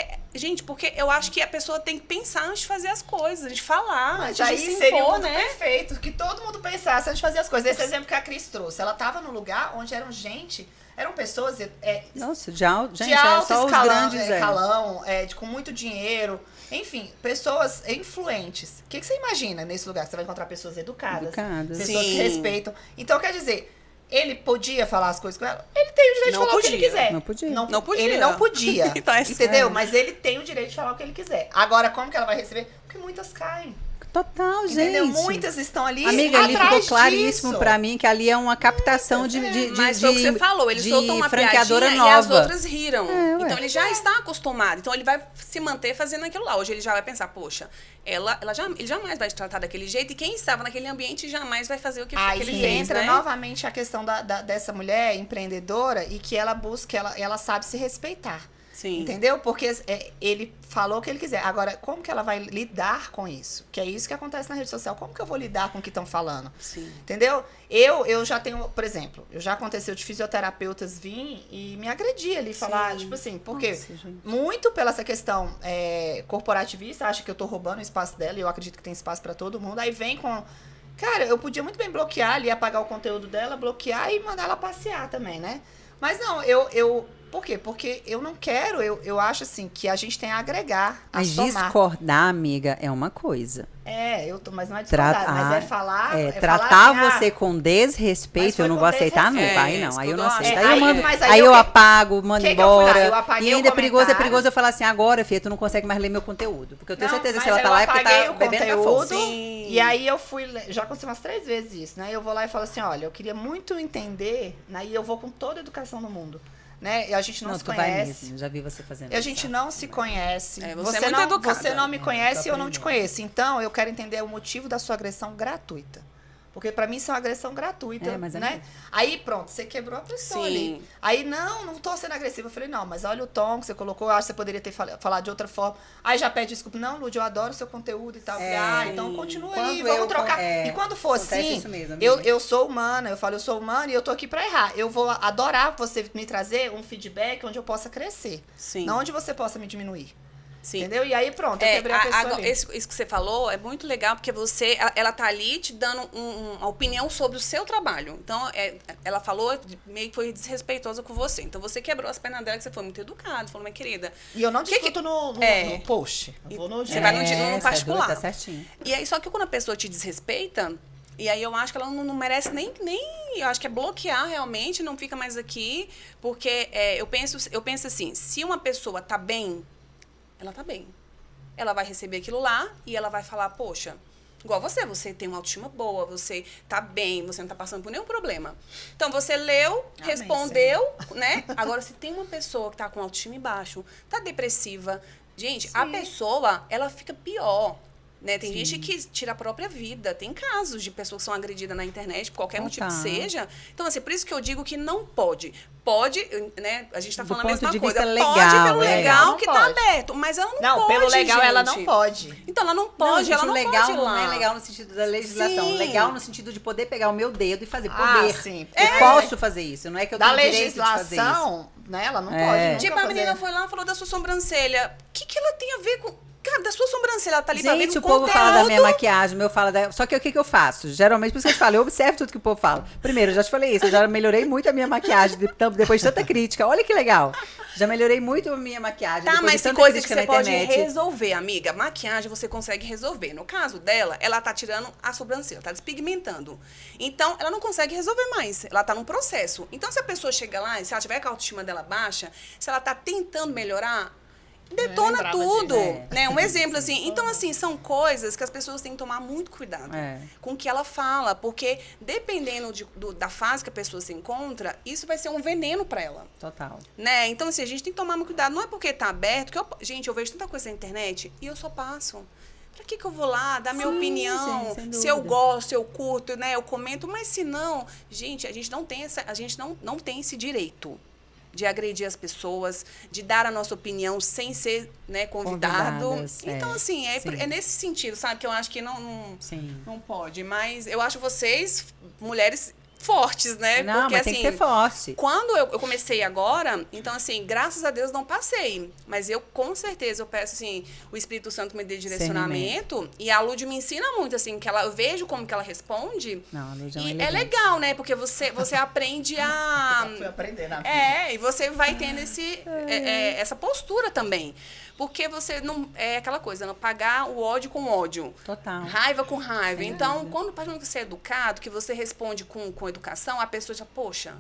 eu acho que a pessoa tem que pensar antes de fazer as coisas, de falar, Mas antes aí de se seria impor, muito né? perfeito, que todo mundo pensasse antes de fazer as coisas. Esse exemplo que a Cris trouxe, ela estava num lugar onde eram pessoas Nossa, de alto alto os grandes, escalão, com muito dinheiro. Enfim, pessoas influentes. O que você imagina nesse lugar? Você vai encontrar pessoas educadas. Pessoas Sim. que respeitam. Então, quer dizer, ele podia falar as coisas com ela? Ele tem o direito de falar o que ele quiser. Não podia. Não podia. Ele não podia. Então, entendeu? Mas ele tem o direito de falar o que ele quiser. Agora, como que ela vai receber? Porque muitas caem. Total, Entendeu? gente. Muitas estão ali Amiga, ali atrás ficou claríssimo disso. pra mim que ali é uma captação de Mas foi o que você falou, ele soltou uma franqueadora piadinha nova. e as outras riram. Ué. Então ele já está acostumado. Então ele vai se manter fazendo aquilo lá. Hoje ele já vai pensar, poxa, ele jamais vai te tratar daquele jeito e quem estava naquele ambiente jamais vai fazer o que ele fez, entra né? novamente a questão dessa mulher empreendedora e que ela busca, ela sabe se respeitar. Sim. Entendeu? Porque ele falou o que ele quiser. Agora, como que ela vai lidar com isso? Que é isso que acontece na rede social. Como que eu vou lidar com o que estão falando? Sim. Entendeu? Eu já tenho, por exemplo, já aconteceu de fisioterapeutas vir e me agredir ali, falar, tipo assim, porque muito pela essa questão corporativista, acha que eu tô roubando o espaço dela e eu acredito que tem espaço para todo mundo. Aí vem com... Cara, eu podia muito bem bloquear ali, apagar o conteúdo dela, bloquear e mandar ela passear também, né? Mas não, por quê? Porque eu não quero, eu acho assim, que a gente tem a agregar, a Mas somar. Discordar, amiga, é uma coisa. Mas não é discordar, mas é falar... tratar falar assim, você com desrespeito, eu não com vou aceitar nunca. desrespeito. Aí não, aí eu não isso que eu aceito. acho. Aí eu mando, mas aí eu apago, mando que eu fui lá? embora. Eu apaguei E ainda o é perigoso comentário. eu falar assim, agora, filha, tu não consegue mais ler meu conteúdo. Porque eu tenho certeza que se mas ela tá lá é porque apaguei tá o bebendo da conteúdo, fonte. e aí eu fui, já aconteceu umas 3 vezes isso, né? Eu vou lá e falo assim, olha, eu queria muito entender, né? E eu vou com toda a educação do mundo. Né? E a gente não se tu conhece. vai mesmo, já vi você fazendo A gente não se conhece. Você é muito educada. Você não me conhece e eu não te aprendendo. conheço. Então, eu quero entender o motivo da sua agressão gratuita. Porque pra mim isso é uma agressão gratuita, mas é né? mesmo. Aí, pronto, você quebrou a pressão Sim. ali. Aí, não tô sendo agressiva. Eu falei, não, mas olha o tom que você colocou, eu acho que você poderia ter falado de outra forma. Aí já pede desculpa. Não, Lud, eu adoro o seu conteúdo e tal. Eu falei, então continua aí, vamos trocar. E quando for assim, isso mesmo, eu sou humana, eu sou humana e eu tô aqui pra errar. Eu vou adorar você me trazer um feedback onde eu possa crescer. Sim. Não onde você possa me diminuir. Sim. Entendeu? E aí pronto, eu quebrei a pessoa ali. Isso que você falou é muito legal, porque ela tá ali te dando uma opinião sobre o seu trabalho. Então, ela falou, meio que foi desrespeitosa com você. Então, você quebrou as pernas dela, que você foi muito educado, falou, minha querida. E eu não discuto no post. Eu vou no Você vai no particular. Tá certinho. E aí, só que quando a pessoa te desrespeita, e aí eu acho que ela não merece nem eu acho que é bloquear realmente, não fica mais aqui, porque eu penso assim, se uma pessoa tá bem, ela tá bem. Ela vai receber aquilo lá e ela vai falar, poxa, igual você tem uma autoestima boa, você tá bem, você não tá passando por nenhum problema. Então, você leu, respondeu, né? Agora, se tem uma pessoa que tá com autoestima baixo, tá depressiva, gente, a pessoa, ela fica pior. Né? Tem gente que tira a própria vida. Tem casos de pessoas que são agredidas na internet, por qualquer motivo que seja. Então, assim, por isso que eu digo que não pode. Pode, né? A gente tá falando a mesma coisa. Pode pelo legal que tá aberto. Mas ela não pode, pelo legal gente. ela não pode. Então, ela não pode, ela não legal pode ir lá. não é legal no sentido da legislação. Sim. Legal no sentido de poder pegar o meu dedo e fazer poder. Sim. Eu posso fazer isso. Não é que eu Da tenho direito de fazer isso. legislação, né? Ela não pode. Tipo, a menina foi lá e falou da sua sobrancelha. O que ela tem a ver com... Cara, da sua sobrancelha, ela tá ali pra ver Gente, com o povo conteúdo. fala da minha maquiagem, o meu fala da... Só que o que eu faço? Geralmente, por isso que eu te falo, eu observo tudo que o povo fala. Primeiro, eu já te falei isso, eu já melhorei muito a minha maquiagem depois de tanta crítica. Olha que legal. Já melhorei muito a minha maquiagem. Tá, depois mas de tem tanta coisa que crítica você na pode internet. resolver, amiga. Maquiagem você consegue resolver. No caso dela, ela tá tirando a sobrancelha, tá despigmentando. Então, ela não consegue resolver mais. Ela tá num processo. Então, se a pessoa chega lá, e se ela tiver com a autoestima dela baixa, se ela tá tentando melhorar, detona tudo, né? Um exemplo assim. Então, assim, são coisas que as pessoas têm que tomar muito cuidado com o que ela fala, porque dependendo da fase que a pessoa se encontra, isso vai ser um veneno para ela. Total. Né? Então, assim, a gente tem que tomar muito cuidado. Não é porque tá aberto, gente, eu vejo tanta coisa na internet e eu só passo. pra que eu vou lá dar minha Sim, opinião? gente, sem Se eu dúvida. gosto, se eu curto, né? Eu comento, mas se não, gente, a gente não tem não tem esse direito de agredir as pessoas, de dar a nossa opinião sem ser, né, convidado. Convidadas, Então, assim, sim. é nesse sentido, sabe? Que eu acho que Sim. não pode. Mas eu acho vocês, mulheres fortes, né? Não, porque, mas assim, tem que ser forte. quando eu comecei agora, então, assim, graças a Deus não passei. Mas eu, com certeza, eu peço, assim, o Espírito Santo me dê direcionamento. E a Lud me ensina muito, assim, que eu vejo como que ela responde. Não, a Lud é E uma é elegante. legal, né? Porque você aprende a... Fui aprender na vida. E você vai tendo essa postura também. Porque você não... É aquela coisa, não pagar o ódio com ódio. Total. Raiva com raiva. Sem Então, dúvida. quando parece que você é educado, que você responde com educação, a pessoa já, poxa,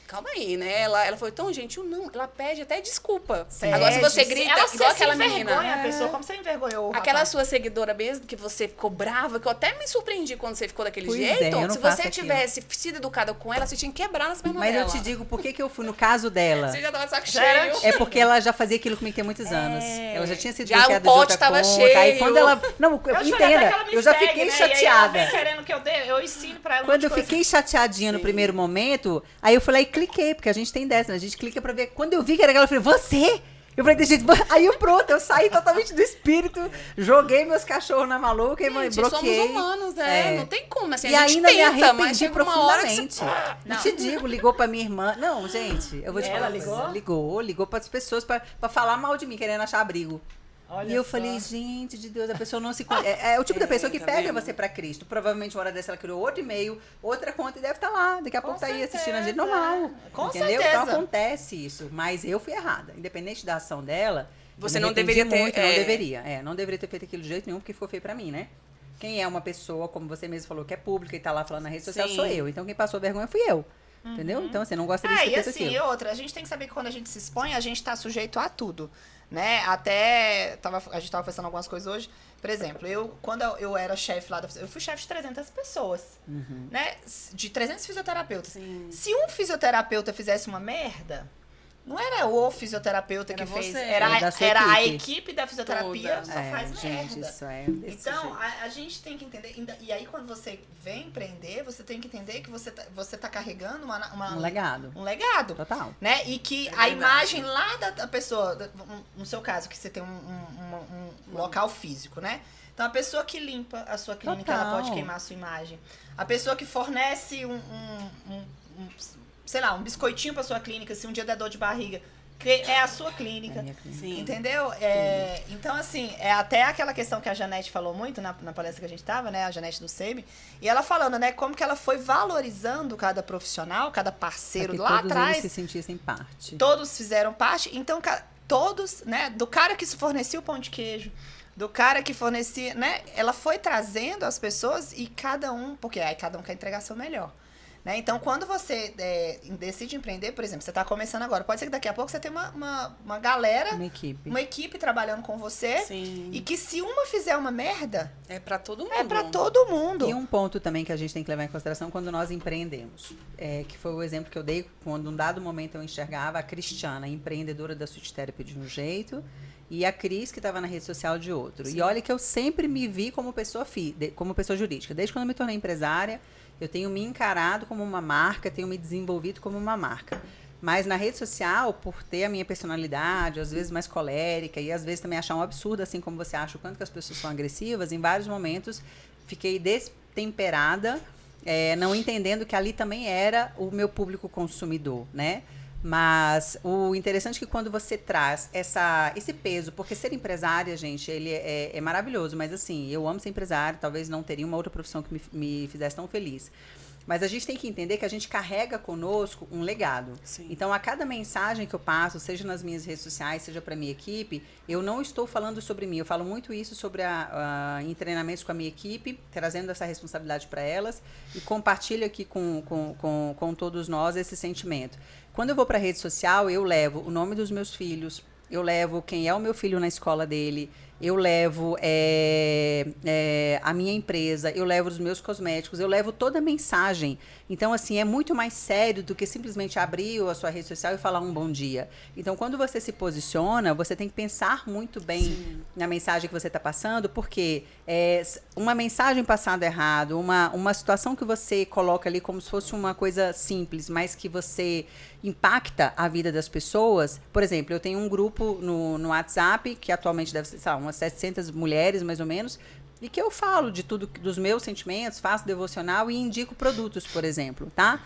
calma aí, né? Ela foi tão gentil, não, ela pede até desculpa. Agora, se você grita, ela igual aquela se envergonha menina. a pessoa, como você envergonhou o Aquela rapaz? sua seguidora mesmo, que você ficou brava, que eu até me surpreendi quando você ficou daquele Pois é, jeito. eu não Se faço você aquilo. tivesse sido educada com ela, você tinha que quebrar nas pernas Mas dela. eu te digo por que eu fui no caso dela. Você já tava de saco Já era cheio. É porque ela já fazia aquilo comigo tem muitos anos. Ela já tinha sido Já o bloqueada de pote outra tava conta. cheio. Aí quando ela... Não, Eu juro até que entenda, ela me eu já segue, fiquei né? E aí ela chateada. vem querendo que eu ensino pra ela um Quando eu monte de coisa. fiquei chateadinha no primeiro momento, aí eu fui lá e cliquei, porque a gente tem dessa, né? A gente clica pra ver. Quando eu vi que era ela, eu falei, você? Eu falei, gente, aí eu pronto, eu saí totalmente do espírito, joguei meus cachorros na maluca e Gente, bloqueei. somos humanos, né? É. Não tem como, assim, E a gente ainda me tenta, mas arrependi chega uma hora que você... profundamente. Não. Eu te digo, ligou pra minha irmã. Não, gente, eu vou te Ela falar. ligou? Ligou pras pessoas pra falar mal de mim, querendo achar abrigo. Olha E eu só. falei, gente de Deus, a pessoa não se... É o tipo da pessoa que tá pega vendo? você pra Cristo. Provavelmente, uma hora dessa, ela criou outro e-mail, outra conta e deve estar lá. Daqui a pouco tá aí assistindo a gente certeza. normal. Com entendeu? certeza. Então, acontece isso. Mas eu fui errada. Independente da ação dela, Você eu me não arrependi deveria ter- muito, não é. deveria. Não deveria ter feito aquilo de jeito nenhum, porque ficou feio pra mim, né? Quem é uma pessoa, como você mesmo falou, que é pública e tá lá falando na rede social, Sim. sou eu. Então, quem passou vergonha fui eu. Entendeu? Então, você não gostaria de ter E feito assim, aquilo. outra, a gente tem que saber que quando a gente se expõe, a gente tá sujeito a tudo, né? Até, a gente tava conversando algumas coisas hoje, por exemplo, quando eu era chefe lá, eu fui chefe de 300 pessoas, né? De 300 fisioterapeutas. Sim. Se um fisioterapeuta fizesse uma merda, não era o fisioterapeuta Era que fez, você. era Da sua a equipe. equipe da fisioterapia Toda. só faz gente, merda. isso é desse Então, jeito. a gente tem que entender. E aí, quando você vem empreender, você tem que entender que você tá carregando Um legado. um legado. Total. Né? E que É a verdade. imagem lá da pessoa, no seu caso, que você tem um local físico, né? Então, a pessoa que limpa a sua clínica, ela Total. pode queimar a sua imagem. A pessoa que fornece sei lá, um biscoitinho pra sua clínica, se um dia der dor de barriga, que é a sua clínica. É a minha clínica. Sim. Entendeu? Então, assim, é até aquela questão que a Janete falou muito na palestra que a gente tava, né? A Janete do SEMI. E ela falando, né? Como que ela foi valorizando cada profissional, cada parceiro Pra que lá todos atrás. eles se sentissem parte. Todos fizeram parte. Então, todos, né? Do cara que fornecia o pão de queijo, do cara que fornecia, né? Ela foi trazendo as pessoas e cada um, porque aí cada um quer entregar seu melhor. Né? Então, quando você decide empreender, por exemplo, você está começando agora, pode ser que daqui a pouco você tenha uma galera, Uma equipe. trabalhando com você, Sim. e que se uma fizer uma merda, É pra todo mundo. é para todo mundo. E um ponto também que a gente tem que levar em consideração quando nós empreendemos, que foi o exemplo que eu dei quando um dado momento eu enxergava a Cristiana, empreendedora da Sweet Therapy de um jeito, e a Cris, que estava na rede social, de outro. Sim. E olha que eu sempre me vi como pessoa como pessoa jurídica. Desde quando eu me tornei empresária, eu tenho me encarado como uma marca, tenho me desenvolvido como uma marca. Mas na rede social, por ter a minha personalidade, às vezes mais colérica, e às vezes também achar um absurdo, assim como você acha o quanto que as pessoas são agressivas, em vários momentos fiquei destemperada, não entendendo que ali também era o meu público consumidor, né? Mas o interessante é que quando você traz esse peso, porque ser empresária, gente, ele é maravilhoso, mas assim, eu amo ser empresária, talvez não teria uma outra profissão que me fizesse tão feliz. Mas a gente tem que entender que a gente carrega conosco um legado. Sim. Então, a cada mensagem que eu passo, seja nas minhas redes sociais, seja para minha equipe, eu não estou falando sobre mim. Eu falo muito isso sobre em treinamentos com a minha equipe, trazendo essa responsabilidade para elas e compartilho aqui com todos nós esse sentimento. Quando eu vou para a rede social, eu levo o nome dos meus filhos, eu levo quem é o meu filho na escola dele, eu levo a minha empresa, eu levo os meus cosméticos, eu levo toda a mensagem. Então, assim, é muito mais sério do que simplesmente abrir a sua rede social e falar um bom dia. Então, quando você se posiciona, você tem que pensar muito bem na mensagem que você está passando, porque uma mensagem passada errado, uma situação que você coloca ali como se fosse uma coisa simples, mas que você impacta a vida das pessoas. Por exemplo, eu tenho um grupo no WhatsApp, que atualmente deve ser, sei lá, umas 700 mulheres, mais ou menos, e que eu falo de tudo, dos meus sentimentos, faço devocional e indico produtos, por exemplo, tá?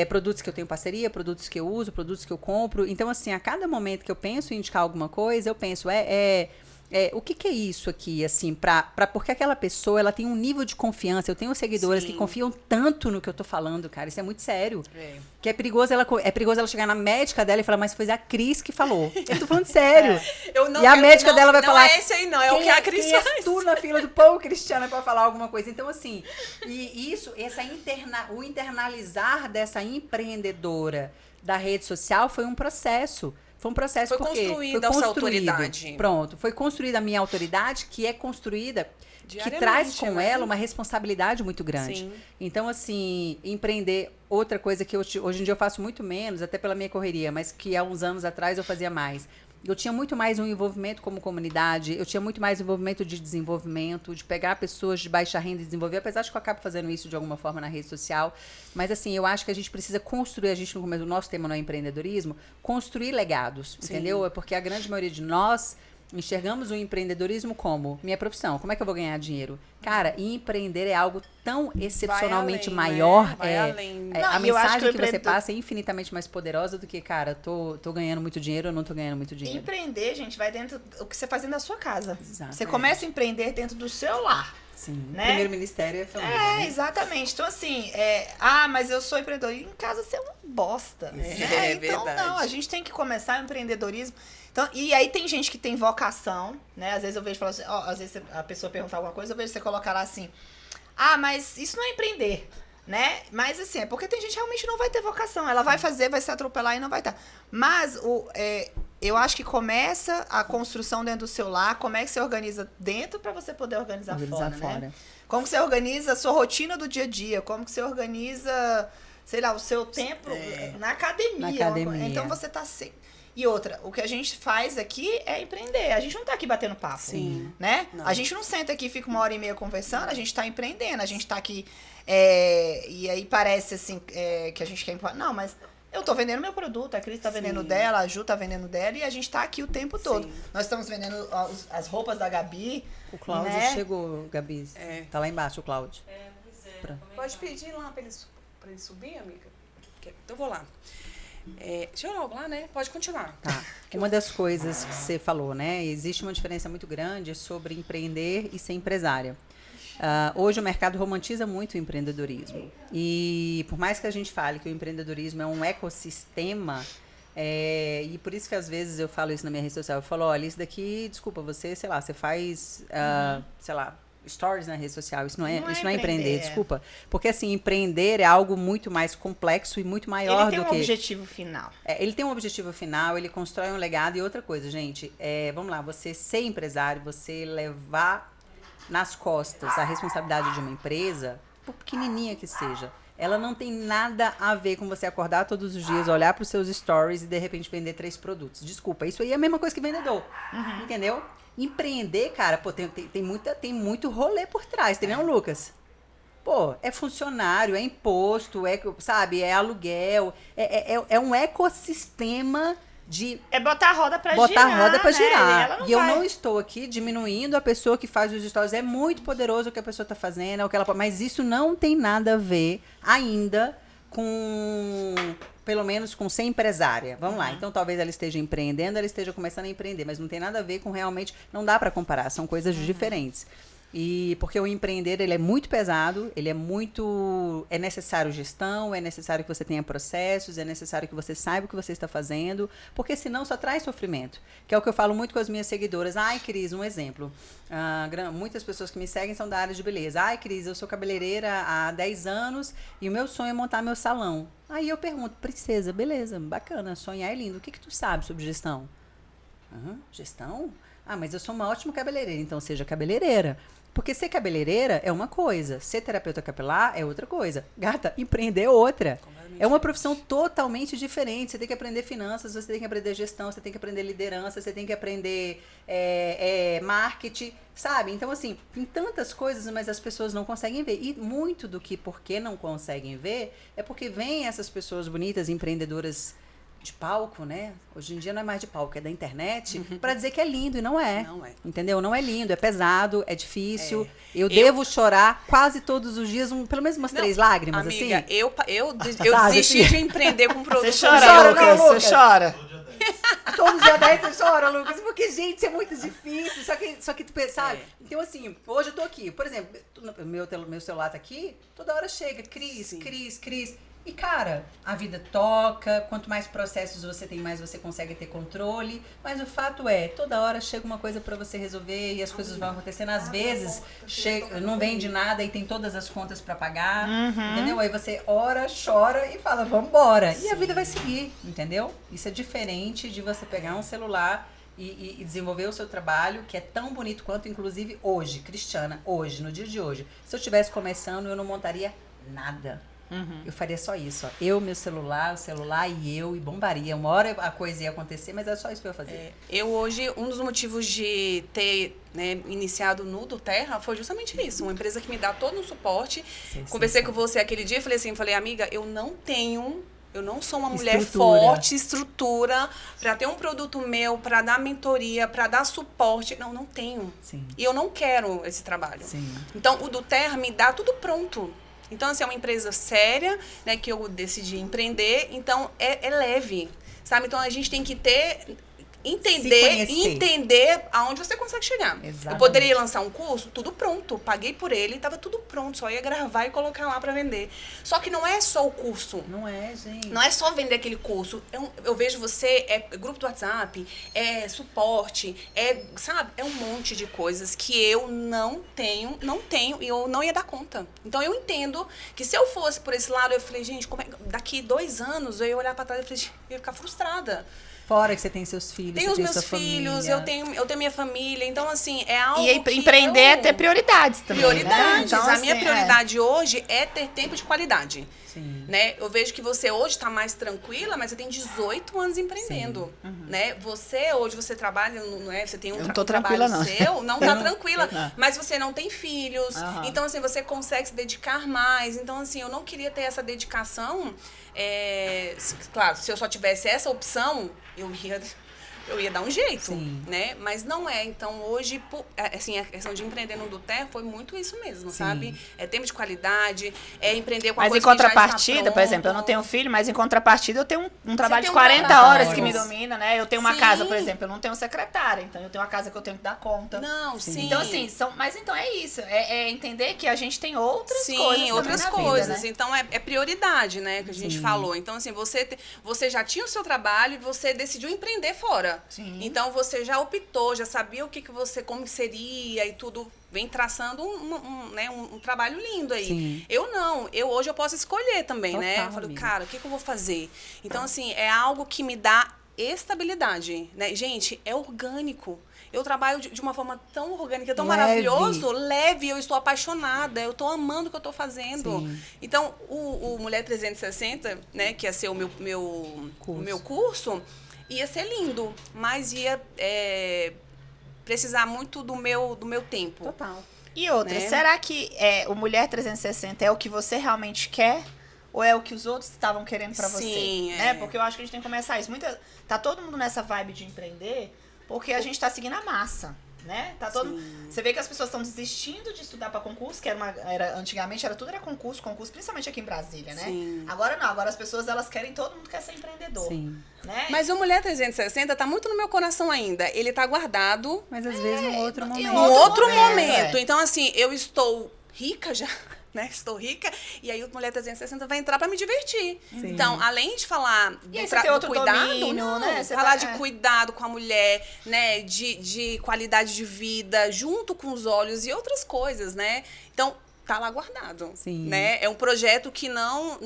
Produtos que eu tenho parceria, produtos que eu uso, produtos que eu compro. Então, assim, a cada momento que eu penso em indicar alguma coisa, eu penso, o que é isso aqui, assim, porque aquela pessoa, ela tem um nível de confiança. Eu tenho seguidoras que confiam tanto no que eu tô falando, cara, isso é muito sério. Que é perigoso ela chegar na médica dela e falar, mas foi a Cris que falou. Eu tô falando sério. A médica dela vai falar, não é esse aí não, é o que a Cris faz. É tu na fila do pão, Cristiana, pra falar alguma coisa. Então, assim, o internalizar dessa empreendedora da rede social foi um processo. Foi um processo porque construída a sua autoridade. Pronto, foi construída a minha autoridade, que é construída, que traz com ela uma responsabilidade muito grande. Sim. Então, assim, empreender, outra coisa que hoje em dia eu faço muito menos, até pela minha correria, mas que há uns anos atrás eu fazia mais. Eu tinha muito mais um envolvimento como comunidade, eu tinha muito mais envolvimento de desenvolvimento, de pegar pessoas de baixa renda e desenvolver, apesar de que eu acabo fazendo isso de alguma forma na rede social. Mas, assim, eu acho que a gente precisa construir, no nosso tema não é empreendedorismo, construir legados, entendeu? É porque a grande maioria de nós enxergamos o empreendedorismo como minha profissão. Como é que eu vou ganhar dinheiro? Cara, empreender é algo tão excepcionalmente maior. Vai além. A mensagem que você passa é infinitamente mais poderosa do que, cara, tô ganhando muito dinheiro ou não tô ganhando muito dinheiro. Empreender, gente, vai dentro do que você faz dentro da sua casa. Exato. Você começa a empreender dentro do seu lar. Sim, né? O primeiro ministério é a família. Né? Exatamente. Então, assim, mas eu sou empreendedor. E em casa você é uma bosta. Então, verdade. Não, a gente tem que começar o empreendedorismo. Então, e aí tem gente que tem vocação, né? Às vezes eu vejo, assim, às vezes a pessoa perguntar alguma coisa, eu vejo você colocar lá assim, mas isso não é empreender, né? Mas assim, é porque tem gente que realmente não vai ter vocação. Ela vai fazer, vai se atropelar e não vai estar. Mas eu acho que começa a construção dentro do seu lar, como é que você organiza dentro para você poder organizar fora, né? Como que você organiza a sua rotina do dia a dia, como que você organiza, sei lá, o seu tempo na academia. Então você tá sempre... E outra, o que a gente faz aqui é empreender. A gente não tá aqui batendo papo, né? Não. A gente não senta aqui e fica 1h30 conversando, a gente tá empreendendo, a gente tá aqui... e aí parece assim que a gente quer... Não, mas eu tô vendendo meu produto, a Cris tá vendendo dela, a Ju tá vendendo dela e a gente tá aqui o tempo todo. Nós estamos vendendo as roupas da Gabi. O Cláudio chegou, Gabi. Tá lá embaixo o Cláudio. Pode pedir lá pra ele subir, amiga? Então eu vou lá. Deixa eu logo lá, né? Pode continuar. Tá. Uma das coisas que você falou, né? Existe uma diferença muito grande sobre empreender e ser empresária. Hoje o mercado romantiza muito o empreendedorismo. E por mais que a gente fale que o empreendedorismo é um ecossistema, e por isso que às vezes eu falo isso na minha rede social, eu falo, olha, isso daqui, desculpa, você faz, sei lá, stories na rede social, isso não é empreender, desculpa. Porque, assim, empreender é algo muito mais complexo e muito maior do que... Ele tem um objetivo final. Ele tem um objetivo final, ele constrói um legado. E outra coisa, gente, vamos lá, você ser empresário, você levar nas costas a responsabilidade de uma empresa, por pequenininha que seja, ela não tem nada a ver com você acordar todos os dias, olhar para os seus stories e, de repente, vender 3 produtos. Desculpa, isso aí é a mesma coisa que vendedor, entendeu? Empreender, cara, pô, tem muito rolê por trás, entendeu, Lucas? Pô, é funcionário, é imposto, sabe, é aluguel, é um ecossistema de... botar a roda pra girar. E eu não estou aqui diminuindo a pessoa que faz os stories. É muito poderoso o que a pessoa está fazendo, mas isso não tem nada a ver ainda com... pelo menos com ser empresária. Vamos lá. Então, talvez ela esteja empreendendo, ela esteja começando a empreender, mas não tem nada a ver com realmente... Não dá para comparar, são coisas diferentes. E porque o empreender, ele é muito pesado, é necessário gestão, é necessário que você tenha processos, é necessário que você saiba o que você está fazendo, porque senão só traz sofrimento. Que é o que eu falo muito com as minhas seguidoras. Ai, Cris, um exemplo. Muitas pessoas que me seguem são da área de beleza. Ai, Cris, eu sou cabeleireira há 10 anos e o meu sonho é montar meu salão. Aí eu pergunto, princesa, beleza, bacana, sonhar é lindo. O que tu sabe sobre gestão? Gestão? Ah, mas eu sou uma ótima cabeleireira, então seja cabeleireira. Porque ser cabeleireira é uma coisa, ser terapeuta capilar é outra coisa. Gata, empreender é outra. É uma profissão totalmente diferente. Você tem que aprender finanças, você tem que aprender gestão, você tem que aprender liderança, você tem que aprender marketing, sabe? Então, assim, tem tantas coisas, mas as pessoas não conseguem ver. E muito do que porque não conseguem ver é porque vêm essas pessoas bonitas, empreendedoras de palco, né? Hoje em dia não é mais de palco, é da internet, para dizer que é lindo e não é. Não é. Entendeu? Não é lindo, é pesado, é difícil. Eu devo chorar quase todos os dias, pelo menos umas 3 lágrimas, amiga, assim. eu desisti de empreender com produto. Você chora, chora, Lucas? não, Lucas? Você chora? Todo dia 10 você chora, Lucas, porque, gente, isso é muito difícil. Só que tu pensa, sabe? Então, assim, hoje eu tô aqui, por exemplo, meu celular tá aqui, toda hora chega, Cris. E, cara, a vida toca, quanto mais processos você tem, mais você consegue ter controle. Mas o fato é, toda hora chega uma coisa pra você resolver e as coisas vão acontecendo. Às vezes, não vende nada e tem todas as contas pra pagar, entendeu? Aí você ora, chora e fala, vambora. E a vida vai seguir, entendeu? Isso é diferente de você pegar um celular e desenvolver o seu trabalho, que é tão bonito quanto, inclusive, hoje, Cristiana, hoje, no dia de hoje. Se eu estivesse começando, eu não montaria nada. Eu faria só isso, ó. Eu, meu celular, o celular e bombaria. Uma hora a coisa ia acontecer, mas era só isso que eu ia fazer. Eu hoje, um dos motivos de ter iniciado no do Terra foi justamente isso. Uma empresa que me dá todo um suporte. Conversei com você aquele dia e falei, amiga, eu não sou uma mulher forte, estrutura, para ter um produto meu, para dar mentoria, para dar suporte. Não tenho. Sim. E eu não quero esse trabalho. Sim. Então, o do Terra me dá tudo pronto. Então, assim, é uma empresa séria, né, que eu decidi empreender. Então, é leve, sabe? Então, a gente tem que entender aonde você consegue chegar. Exatamente. Eu poderia lançar um curso, tudo pronto. Paguei por ele, estava tudo pronto. Só ia gravar e colocar lá para vender. Só que não é só o curso. Não é, gente. Não é só vender aquele curso. Eu vejo você, grupo do WhatsApp, suporte, sabe? É um monte de coisas que eu não tenho e eu não ia dar conta. Então, eu entendo que se eu fosse por esse lado, eu falei, gente, daqui 2 anos eu ia olhar para trás e eu ia ficar frustrada. Fora que você tem seus filhos, Tenho os meus filhos, eu tenho minha família. Então, assim, é algo que empreender é ter prioridades também. Prioridades. Né? Então, a minha prioridade hoje é ter tempo de qualidade. Sim. Né? Eu vejo que você hoje está mais tranquila, mas você tem 18 anos empreendendo. Né? Hoje você trabalha, não é? Você tem um trabalho seu, não está tranquila. Mas você não tem filhos. Então, assim, você consegue se dedicar mais. Então, assim, eu não queria ter essa dedicação. Claro, se eu só tivesse essa opção, eu ia dar um jeito, né? Mas não é. Então, hoje, assim, a questão de empreender no do Terra foi muito isso mesmo, sabe? É tempo de qualidade, é empreender com a coisa que já está pronto. Mas em contrapartida, por exemplo, eu não tenho filho, mas em contrapartida eu tenho um trabalho de 40 horas que me domina, né? Eu tenho uma casa, por exemplo, eu não tenho secretária, então eu tenho uma casa que eu tenho que dar conta. Não, sim. Então, assim, mas então é isso, é entender que a gente tem outras coisas. Sim, outras coisas. Vida, né? Então, é prioridade, né? Que a gente falou. Então, assim, você já tinha o seu trabalho e você decidiu empreender fora. Sim. Então, você já optou, já sabia como seria e tudo, vem traçando um trabalho lindo aí. Sim. Hoje eu posso escolher também, Total, né? Eu falo, amiga. cara, o que eu vou fazer? Então, assim, é algo que me dá estabilidade, né? Gente, é orgânico. Eu trabalho de uma forma tão orgânica, tão maravilhoso, leve, eu estou apaixonada, eu estou amando o que eu estou fazendo. Sim. Então, o Mulher 360, né, que ia ser o meu curso, ia ser lindo, mas ia precisar muito do meu tempo. Total. E outra, né? será que o Mulher 360 é o que você realmente quer? Ou é o que os outros estavam querendo pra você? Sim, né? Porque eu acho que a gente tem que começar isso. Tá todo mundo nessa vibe de empreender porque a gente tá seguindo a massa. Né? Você vê que as pessoas estão desistindo de estudar para concurso, que antigamente tudo era concurso, principalmente aqui em Brasília, né? Sim. Agora não, agora as pessoas todo mundo quer ser empreendedor. Sim. Né? Mas o Mulher 360 tá muito no meu coração ainda. Ele tá guardado. Mas às vezes num outro momento. Em outro momento. Então, assim, eu estou rica já. Né? Estou rica, e aí o Mulher 360 vai entrar pra me divertir. Sim. Então, além de falar do cuidado, domínio, né? Falar de cuidado com a mulher, né? De qualidade de vida, junto com os olhos e outras coisas, né? Então, tá lá guardado. Sim. Né? É um projeto que não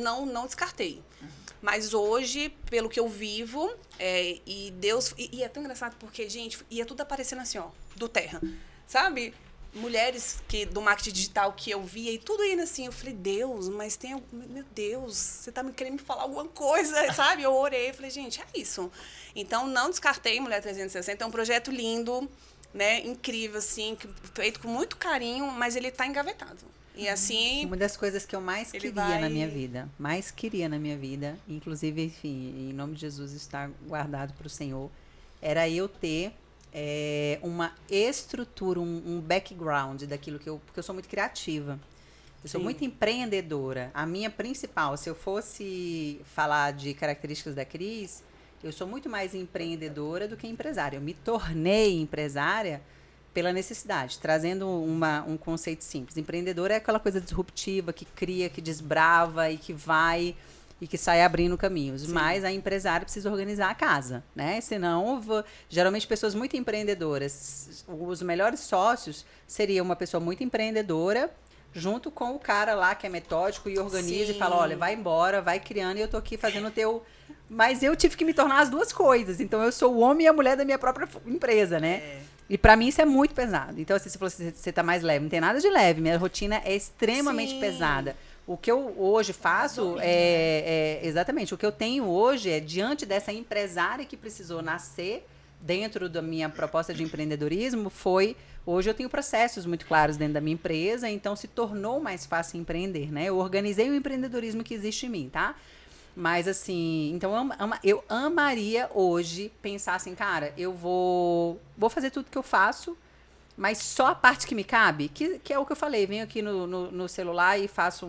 descartei. Mas hoje, pelo que eu vivo, e Deus... E é tão engraçado porque, gente, ia tudo aparecendo assim, ó, do terra. Sabe? Mulheres do marketing digital que eu via e tudo indo assim. Eu falei, Deus, mas tem... Meu Deus, você tá querendo me falar alguma coisa, sabe? Eu orei, falei, gente, é isso. Então, não descartei Mulher 360. É um projeto lindo, né? Incrível, assim, feito com muito carinho, mas ele tá engavetado. E assim... Uma das coisas que eu mais queria na minha vida, inclusive, enfim, em nome de Jesus está guardado para o Senhor, era eu ter uma estrutura, um background daquilo porque eu sou muito criativa. Eu sou muito empreendedora. A minha principal, se eu fosse falar de características da Cris, eu sou muito mais empreendedora do que empresária. Eu me tornei empresária pela necessidade, trazendo um conceito simples. Empreendedor é aquela coisa disruptiva, que cria, que desbrava e que vai e que sai abrindo caminhos. Sim. Mas a empresária precisa organizar a casa, né? Senão, geralmente pessoas muito empreendedoras, os melhores sócios seria uma pessoa muito empreendedora, junto com o cara lá que é metódico e organiza. Sim. E fala, olha, vai embora, vai criando e eu tô aqui fazendo o teu... Mas eu tive que me tornar as duas coisas. Então, eu sou o homem e a mulher da minha própria empresa, né? E pra mim isso é muito pesado. Então, assim, você falou assim, você tá mais leve. Não tem nada de leve. Minha rotina é extremamente pesada. O que eu hoje faço exatamente, o que eu tenho hoje é, diante dessa empresária que precisou nascer dentro da minha proposta de empreendedorismo, hoje eu tenho processos muito claros dentro da minha empresa, então se tornou mais fácil empreender, né? Eu organizei o empreendedorismo que existe em mim, tá? Mas assim, então eu amaria hoje pensar assim, cara, eu vou fazer tudo que eu faço, mas só a parte que me cabe, que é o que eu falei, venho aqui no celular e faço,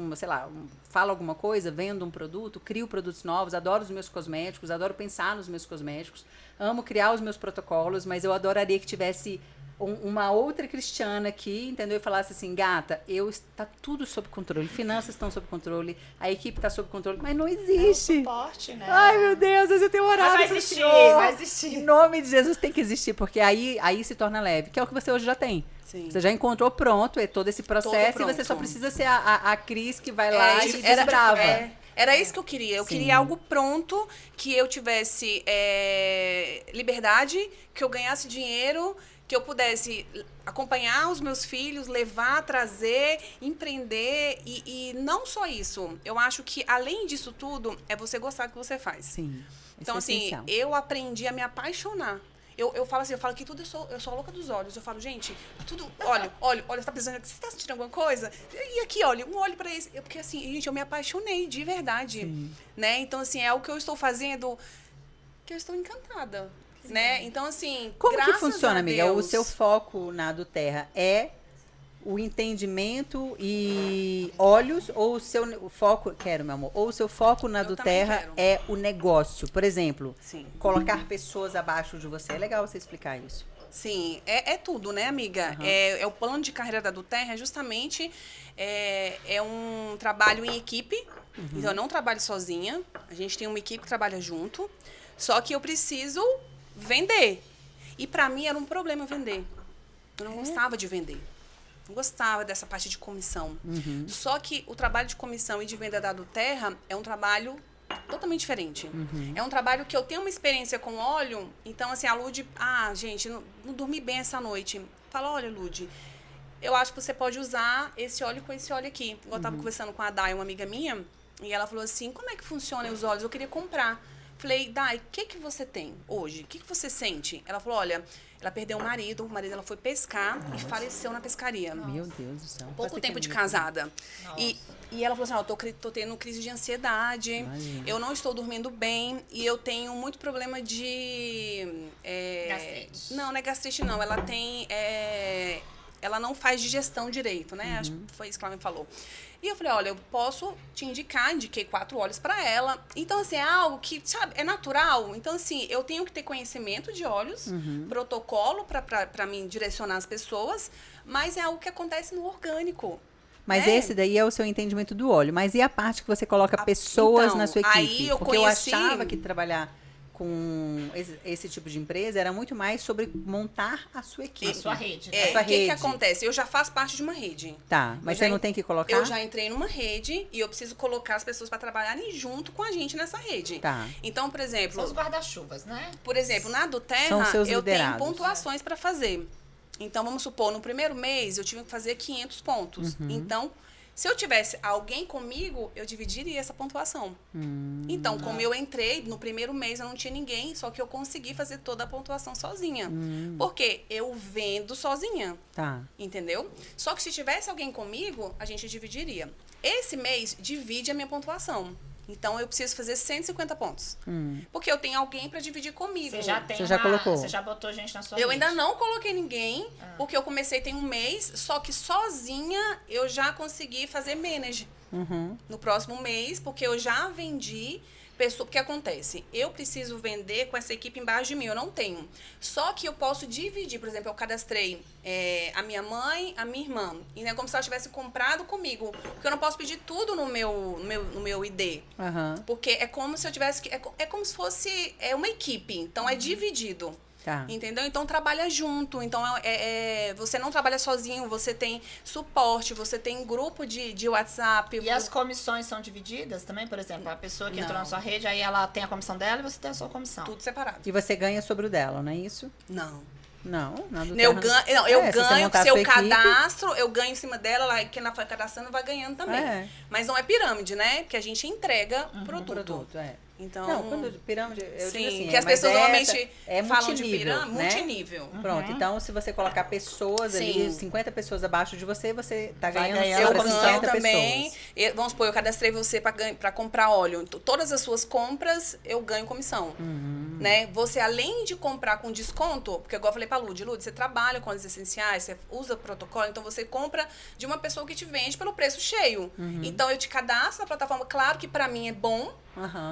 falo alguma coisa, vendo um produto, crio produtos novos, adoro os meus cosméticos, adoro pensar nos meus cosméticos, amo criar os meus protocolos, mas eu adoraria que tivesse uma outra Cristiana aqui, entendeu? E falasse assim, gata, está tudo sob controle, finanças estão sob controle, a equipe está sob controle, mas não existe. É um suporte, né? Ai, meu Deus, eu tenho horário. Mas vai existir. Em nome de Jesus tem que existir, porque aí se torna leve, que é o que você hoje já tem. Sim. Você já encontrou pronto, todo esse processo, e você só precisa ser a Cris que vai lá e desbrava. Era isso que eu queria. Eu queria algo pronto, que eu tivesse liberdade, que eu ganhasse dinheiro, que eu pudesse acompanhar os meus filhos, levar, trazer, empreender e não só isso. Eu acho que, além disso tudo, é você gostar do que você faz. Sim. Então, assim, eu aprendi a me apaixonar. Eu falo que tudo, eu sou a louca dos olhos. Eu falo, gente, tudo, olha, você tá precisando, você tá sentindo alguma coisa? E aqui, olha, um olho pra esse. Porque, assim, gente, eu me apaixonei de verdade. Sim. Né? Então, assim, é o que eu estou fazendo, que eu estou encantada. Né? Então, assim, como que funciona, amiga? O seu foco na Aduterra é o entendimento e olhos, ou o seu foco, meu amor, ou o seu foco na Aduterra é o negócio? Por exemplo, colocar pessoas abaixo de você. É legal você explicar isso. Sim, é tudo, né, amiga? Uhum. É o plano de carreira da Aduterra, justamente um trabalho em equipe. Uhum. Então, eu não trabalho sozinha. A gente tem uma equipe que trabalha junto. Só que eu preciso vender. E pra mim era um problema vender. Eu não gostava de vender. Não gostava dessa parte de comissão. Uhum. Só que o trabalho de comissão e de venda da Aduterra é um trabalho totalmente diferente. Uhum. É um trabalho que eu tenho uma experiência com óleo. Então, assim, a Lud... gente, não dormi bem essa noite. Fala, olha, Lud, eu acho que você pode usar esse óleo com esse óleo aqui. Eu tava conversando com a Dai, uma amiga minha, e ela falou assim, como é que funcionam os óleos? Eu queria comprar. Falei, Dai, o que você tem hoje? O que você sente? Ela falou, olha, ela perdeu o marido dela foi pescar e faleceu na pescaria. Meu Deus do céu. Pouco tempo de casada. E ela falou assim, eu tô tendo crise de ansiedade, eu não estou dormindo bem e eu tenho muito problema de... gastrite. Não é gastrite não, ela tem... ela não faz digestão direito, né? Acho que foi isso que ela me falou. E eu falei, olha, eu posso te indiquei 4 óleos para ela. Então, assim, é algo que, sabe, é natural. Então, assim, eu tenho que ter conhecimento de óleos, protocolo para me direcionar as pessoas, mas é algo que acontece no orgânico. Mas esse daí é o seu entendimento do óleo. Mas e a parte que você coloca pessoas na sua equipe? Aí eu Porque eu achava que trabalhar com esse tipo de empresa era muito mais sobre montar a sua equipe. A sua rede. Né? O que acontece? Eu já faço parte de uma rede. Tá, mas você não tem que colocar? Eu já entrei numa rede e eu preciso colocar as pessoas para trabalharem junto com a gente nessa rede. Tá. Então, por exemplo... São os guarda-chuvas, né? Por exemplo, na do Terra, eu liderados. tenho pontuações para fazer. Então, vamos supor, no primeiro mês eu tive que fazer 500 pontos. Então, se eu tivesse alguém comigo, eu dividiria essa pontuação. Então, como eu entrei, no primeiro mês eu não tinha ninguém, só que eu consegui fazer toda a pontuação sozinha. Porque eu vendo sozinha. Tá. Entendeu? Só que se tivesse alguém comigo, a gente dividiria. Esse mês, divide a minha pontuação. Então, eu preciso fazer 150 pontos. Porque eu tenho alguém para dividir comigo. Você já colocou? Você já botou gente na sua Eu rede. ainda não coloquei ninguém, porque eu comecei tem um mês, só que sozinha eu já consegui fazer manage no próximo mês, porque eu já vendi pessoa. O que acontece? Eu preciso vender com essa equipe embaixo de mim, eu não tenho. Só que eu posso dividir, por exemplo, eu cadastrei a minha mãe, a minha irmã. E é como se ela tivesse comprado comigo. Porque eu não posso pedir tudo no meu ID. Porque é como se eu tivesse... É como se fosse uma equipe. Então, é dividido. Tá. Entendeu? Então, trabalha junto. Então, você não trabalha sozinho, você tem suporte, você tem grupo de WhatsApp. E as comissões são divididas também? Por exemplo, a pessoa que entrou na sua rede, aí ela tem a comissão dela e você tem a sua comissão. Tudo separado. E você ganha sobre o dela, não é isso? Não. Não, eu ganho, se eu cadastro, equipe, eu ganho em cima dela, quem ela foi cadastrando vai ganhando também. Mas não é pirâmide, né? Porque a gente entrega produto. Então, não, quando pirâmide, eu digo assim, que as pessoas normalmente falam de pirâmide, né? Multinível. Pronto, então se você colocar pessoas ali, 50 pessoas abaixo de você, você tá ganhando eu sobre 50 também. pessoas. Vamos supor, eu cadastrei você para comprar óleo. Todas as suas compras, eu ganho comissão. Né? Você, além de comprar com desconto, porque igual eu falei pra Lud, você trabalha com os essenciais, você usa protocolo, então você compra de uma pessoa que te vende pelo preço cheio. Então eu te cadastro na plataforma, claro que pra mim é bom,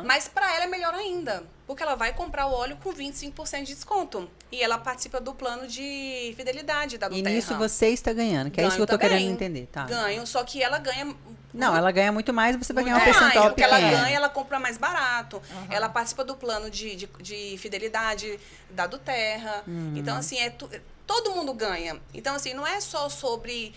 mas pra ela é melhor ainda, porque ela vai comprar o óleo com 25% de desconto. E ela participa do plano de fidelidade da Doterra. E nisso você está ganhando, que é isso que eu tô querendo entender, tá? Ganho, só que ela ganha... Não, ela ganha muito mais, você vai ganhar um mais, percentual porque pequeno. ela ganha, ela compra mais barato. Ela participa do plano de fidelidade da Doterra. Então, assim, todo mundo ganha. Então, assim, não é só sobre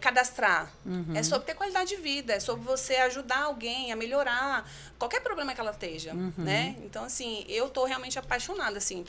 cadastrar. É sobre ter qualidade de vida. É sobre você ajudar alguém a melhorar qualquer problema que ela esteja, né? Então, assim, eu tô realmente apaixonada, assim,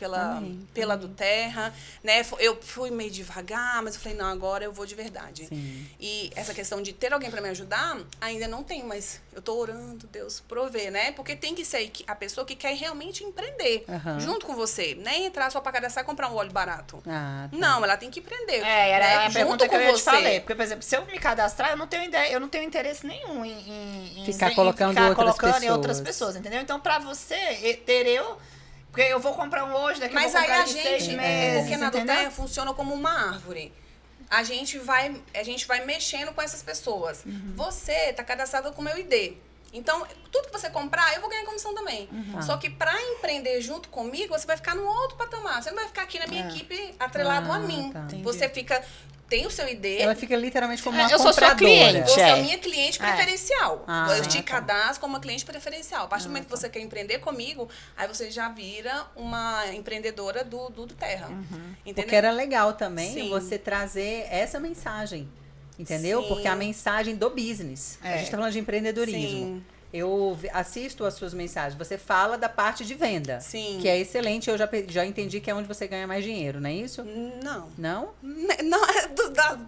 pela Doterra, né? Eu fui meio devagar, mas eu falei, não, agora eu vou de verdade. Sim. E essa questão de ter alguém para me ajudar, ainda não tenho, mas eu tô orando, Deus, prover, né? Porque tem que ser a pessoa que quer realmente empreender junto com você, nem entrar só para cadastrar e comprar um óleo barato. Tá. Não, ela tem que empreender. Era a pergunta que eu ia te você. falei. Porque, por exemplo, se eu me cadastrar, eu não tenho ideia, eu não tenho interesse nenhum em ficar colocando em outras pessoas, entendeu? Então, pra você, porque eu vou comprar um hoje, daqui mas eu vou comprar aí em 6 meses, porque na entendeu? Doterra funciona como uma árvore. A gente vai mexendo com essas pessoas. Você tá cadastrado com o meu ID. Então, tudo que você comprar, eu vou ganhar comissão também. Só que para empreender junto comigo, você vai ficar num outro patamar. Você não vai ficar aqui na minha equipe atrelado a mim. Tá. Você tem o seu ID. Ela fica literalmente como uma eu sou sua cliente. Você é a minha cliente preferencial. Eu te tá. cadastro como uma cliente preferencial. A partir do momento que você quer empreender comigo, aí você já vira uma empreendedora do Terra. Entendeu? Porque era legal também Sim. você trazer essa mensagem. Entendeu? Sim. Porque é a mensagem do business. A gente tá falando de empreendedorismo. Sim. Eu assisto as suas mensagens. Você fala da parte de venda. Sim. Que é excelente. Eu já entendi que é onde você ganha mais dinheiro, não é isso? Não. Não? Não,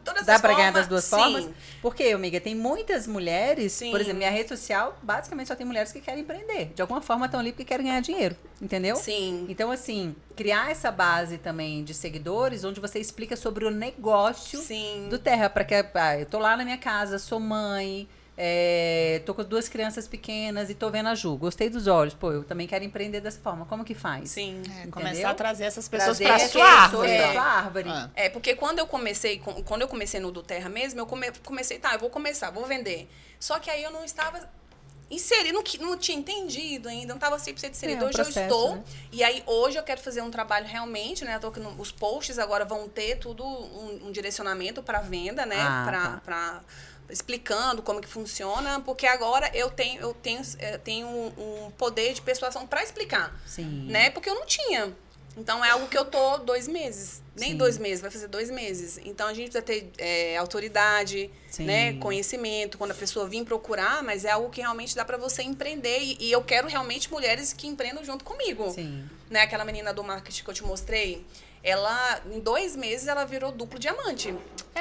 todas Dá as pra ganhar formas, das duas sim. formas? Porque, amiga, tem muitas mulheres, Sim. por exemplo, minha rede social, basicamente só tem mulheres que querem empreender. De alguma forma estão ali porque querem ganhar dinheiro, entendeu? Sim. Então, assim, criar essa base também de seguidores, onde você explica sobre o negócio Sim. do Terra. Para que eu tô lá na minha casa, sou mãe, tô com 2 crianças pequenas e tô vendo a Ju. Gostei dos olhos. Pô, eu também quero empreender dessa forma. Como que faz? Sim. Começar a trazer essas pessoas Trazer pra essas sua árvore. pessoas pra sua árvore. Porque quando eu comecei no Doterra mesmo, eu comecei, eu vou começar, vou vender. Só que aí eu não estava inserido, não tinha entendido ainda, não estava 100% inserido. Hoje processo, eu estou, né? e aí hoje eu quero fazer um trabalho realmente, né? Os posts agora vão ter tudo um direcionamento para venda, né? explicando como que funciona, porque agora eu tenho um poder de persuasão para explicar, Sim. né? Porque eu não tinha. Então, é algo que eu tô 2 meses. Nem Sim. 2 meses, vai fazer 2 meses. Então, a gente precisa ter autoridade, Sim. né? Conhecimento, quando a pessoa vir procurar, mas é algo que realmente dá para você empreender. E eu quero realmente mulheres que empreendam junto comigo. Sim. Né? Aquela menina do marketing que eu te mostrei, ela, em 2 meses, ela virou duplo diamante.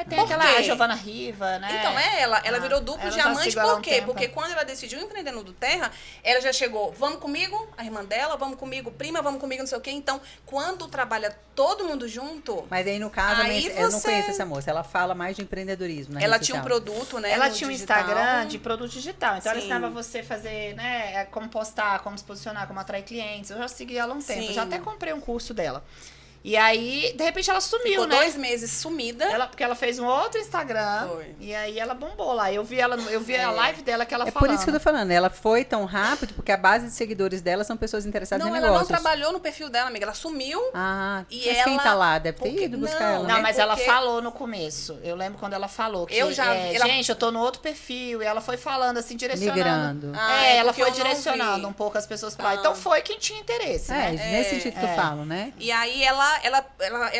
Tem aquela a Giovana Riva, né? Então, ela virou duplo diamante por quê? Porque quando ela decidiu empreender no do Terra, ela já chegou, vamos comigo, a irmã dela, vamos comigo, prima, vamos comigo, não sei o quê. Então, quando trabalha todo mundo junto... Mas aí, no caso, aí eu não conheço essa moça. Ela fala mais de empreendedorismo, né? Ela tinha um produto, né? Ela tinha um digital. Instagram de produto digital. Então, ela Sim. ensinava você a fazer, né? Como postar, como se posicionar, como atrair clientes. Eu já segui ela há um tempo. Sim. Eu já até comprei um curso dela. E aí, de repente, ela sumiu, Ficou né? 2 meses sumida. Porque ela fez um outro Instagram. Foi. E aí, ela bombou lá. Eu vi a live dela que ela É falando. por isso que eu tô falando. Ela foi tão rápido, porque a base de seguidores dela são pessoas interessadas Não, em ela negócios. não trabalhou no perfil dela, amiga. Ela sumiu. Ah, E mas quem ela- tá lá? Deve ter porque- ido buscar não, ela, Não, né? mas ela Porque- falou no começo. Eu lembro quando ela falou que, Eu já- ela- gente, eu tô no outro perfil. E ela foi falando, assim, direcionando. Migrando. Ela porque foi eu não direcionando vi. um pouco as pessoas pra lá. Então, foi quem tinha interesse, É, né? nesse sentido que eu falo, né? E aí ela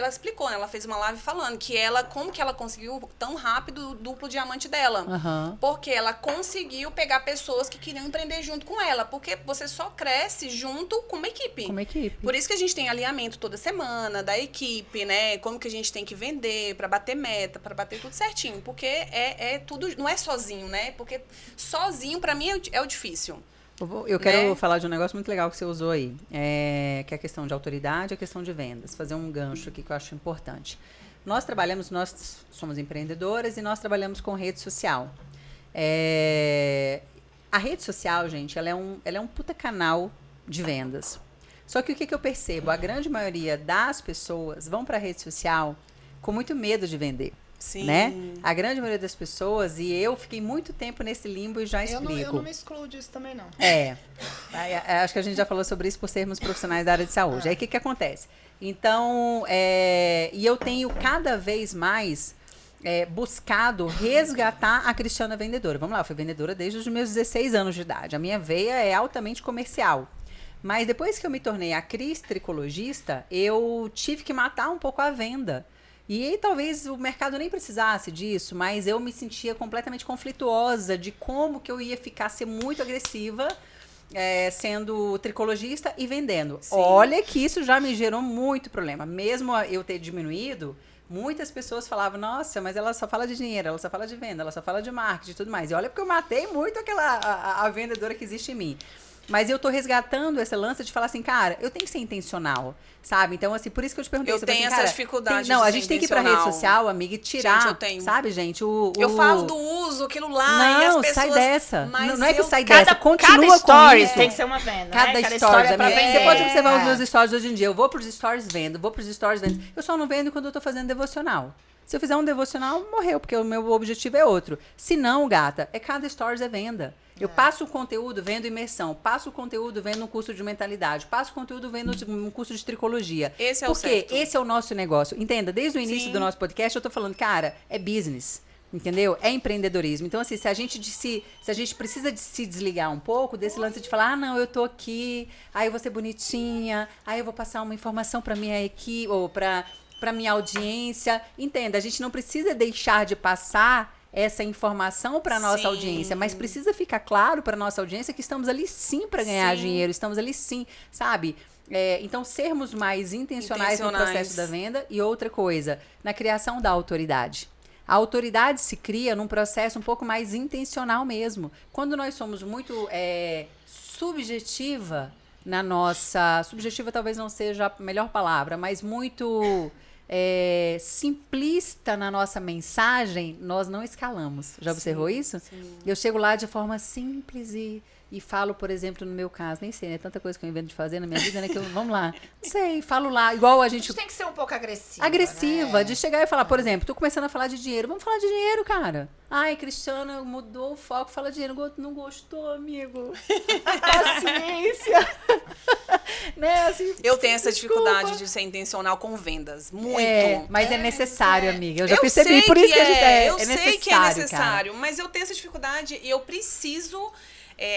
explicou, né? Ela fez uma live falando que como que ela conseguiu tão rápido o duplo diamante dela. Aham. Porque ela conseguiu pegar pessoas que queriam empreender junto com ela. Porque você só cresce junto com uma equipe. Como equipe. Por isso que a gente tem alinhamento toda semana da equipe, né? Como que a gente tem que vender pra bater meta, pra bater tudo certinho. Porque é tudo, não é sozinho, né? Porque sozinho, pra mim, é o difícil. Eu quero né? falar de um negócio muito legal que você usou aí, que é a questão de autoridade e a questão de vendas. Fazer um gancho aqui que eu acho importante. Nós somos empreendedoras e nós trabalhamos com rede social. A rede social, gente, ela é um puta canal de vendas. Só que o que eu percebo? A grande maioria das pessoas vão para a rede social com muito medo de vender. Sim. Né? A grande maioria das pessoas, e eu fiquei muito tempo nesse limbo e já explico. Eu não me excluo disso também, não. Acho que a gente já falou sobre isso por sermos profissionais da área de saúde. Aí o que acontece? Então, e eu tenho cada vez mais buscado resgatar a Cristiana vendedora. Vamos lá, eu fui vendedora desde os meus 16 anos de idade. A minha veia é altamente comercial. Mas depois que eu me tornei a Cris tricologista, eu tive que matar um pouco a venda. E aí, talvez o mercado nem precisasse disso, mas eu me sentia completamente conflituosa de como que eu ia ser muito agressiva sendo tricologista e vendendo. Sim. Olha que isso já me gerou muito problema. Mesmo eu ter diminuído, muitas pessoas falavam, nossa, mas ela só fala de dinheiro, ela só fala de venda, ela só fala de marketing e tudo mais. E olha porque eu matei muito a vendedora que existe em mim. Mas eu tô resgatando essa lança de falar assim, cara, eu tenho que ser intencional, sabe? Então, assim, por isso que eu te perguntei. Eu tenho essa dificuldade Não, de a ser gente tem que ir pra rede intencional. social, amiga, e tirar, Gente, eu tenho. sabe, gente? Eu falo do uso, aquilo lá, Não, e as pessoas... sai dessa. Mas Não é que eu- sai dessa, continua cada com stories isso. tem que ser uma venda, Cada né? stories, é pra amiga. vender. Você pode observar os meus stories hoje em dia. Eu vou pros stories vendo, vou pros stories vendo. Eu só não vendo quando eu tô fazendo devocional. Se eu fizer um devocional, morreu, porque o meu objetivo é outro. Se não, gata, cada stories é venda. Eu passo o conteúdo vendo imersão, passo o conteúdo vendo um curso de mentalidade, passo o conteúdo vendo um curso de tricologia. Esse é o Porque certo. esse é o nosso negócio. Entenda, desde o início Sim. do nosso podcast, eu tô falando, cara, é business. Entendeu? É empreendedorismo. Então, assim, se a gente precisa de se desligar um pouco desse lance de falar, não, eu tô aqui, aí eu vou ser bonitinha, aí eu vou passar uma informação pra minha equipe, ou pra minha audiência. Entenda, a gente não precisa deixar de passar essa informação para nossa Sim. audiência, mas precisa ficar claro para nossa audiência que estamos ali sim para ganhar Sim. dinheiro, estamos ali sim, sabe? Então, sermos mais intencionais no processo da venda. E outra coisa, na criação da autoridade. A autoridade se cria num processo um pouco mais intencional mesmo. Quando nós somos muito subjetiva na nossa... Subjetiva talvez não seja a melhor palavra, mas muito... simplista na nossa mensagem, nós não escalamos. Já observou isso? Sim. Eu chego lá de forma simples e e falo, por exemplo, no meu caso, nem sei, né? Tanta coisa que eu invento de fazer na minha vida, né? Que eu, vamos lá. Não sei, falo lá, igual a gente... tem que ser um pouco agressiva. Agressiva, né? de chegar e falar, por exemplo, tô começando a falar de dinheiro. Vamos falar de dinheiro, cara. Ai, Cristiana mudou o foco, fala de dinheiro. Não gostou, amigo. Paciência. Né? Assim, Eu tenho essa desculpa. dificuldade de ser intencional com vendas. Muito. Mas é necessário, amiga. Eu já Eu percebi, sei por isso que a gente eu sei que é necessário, necessário, mas eu tenho essa dificuldade e eu preciso.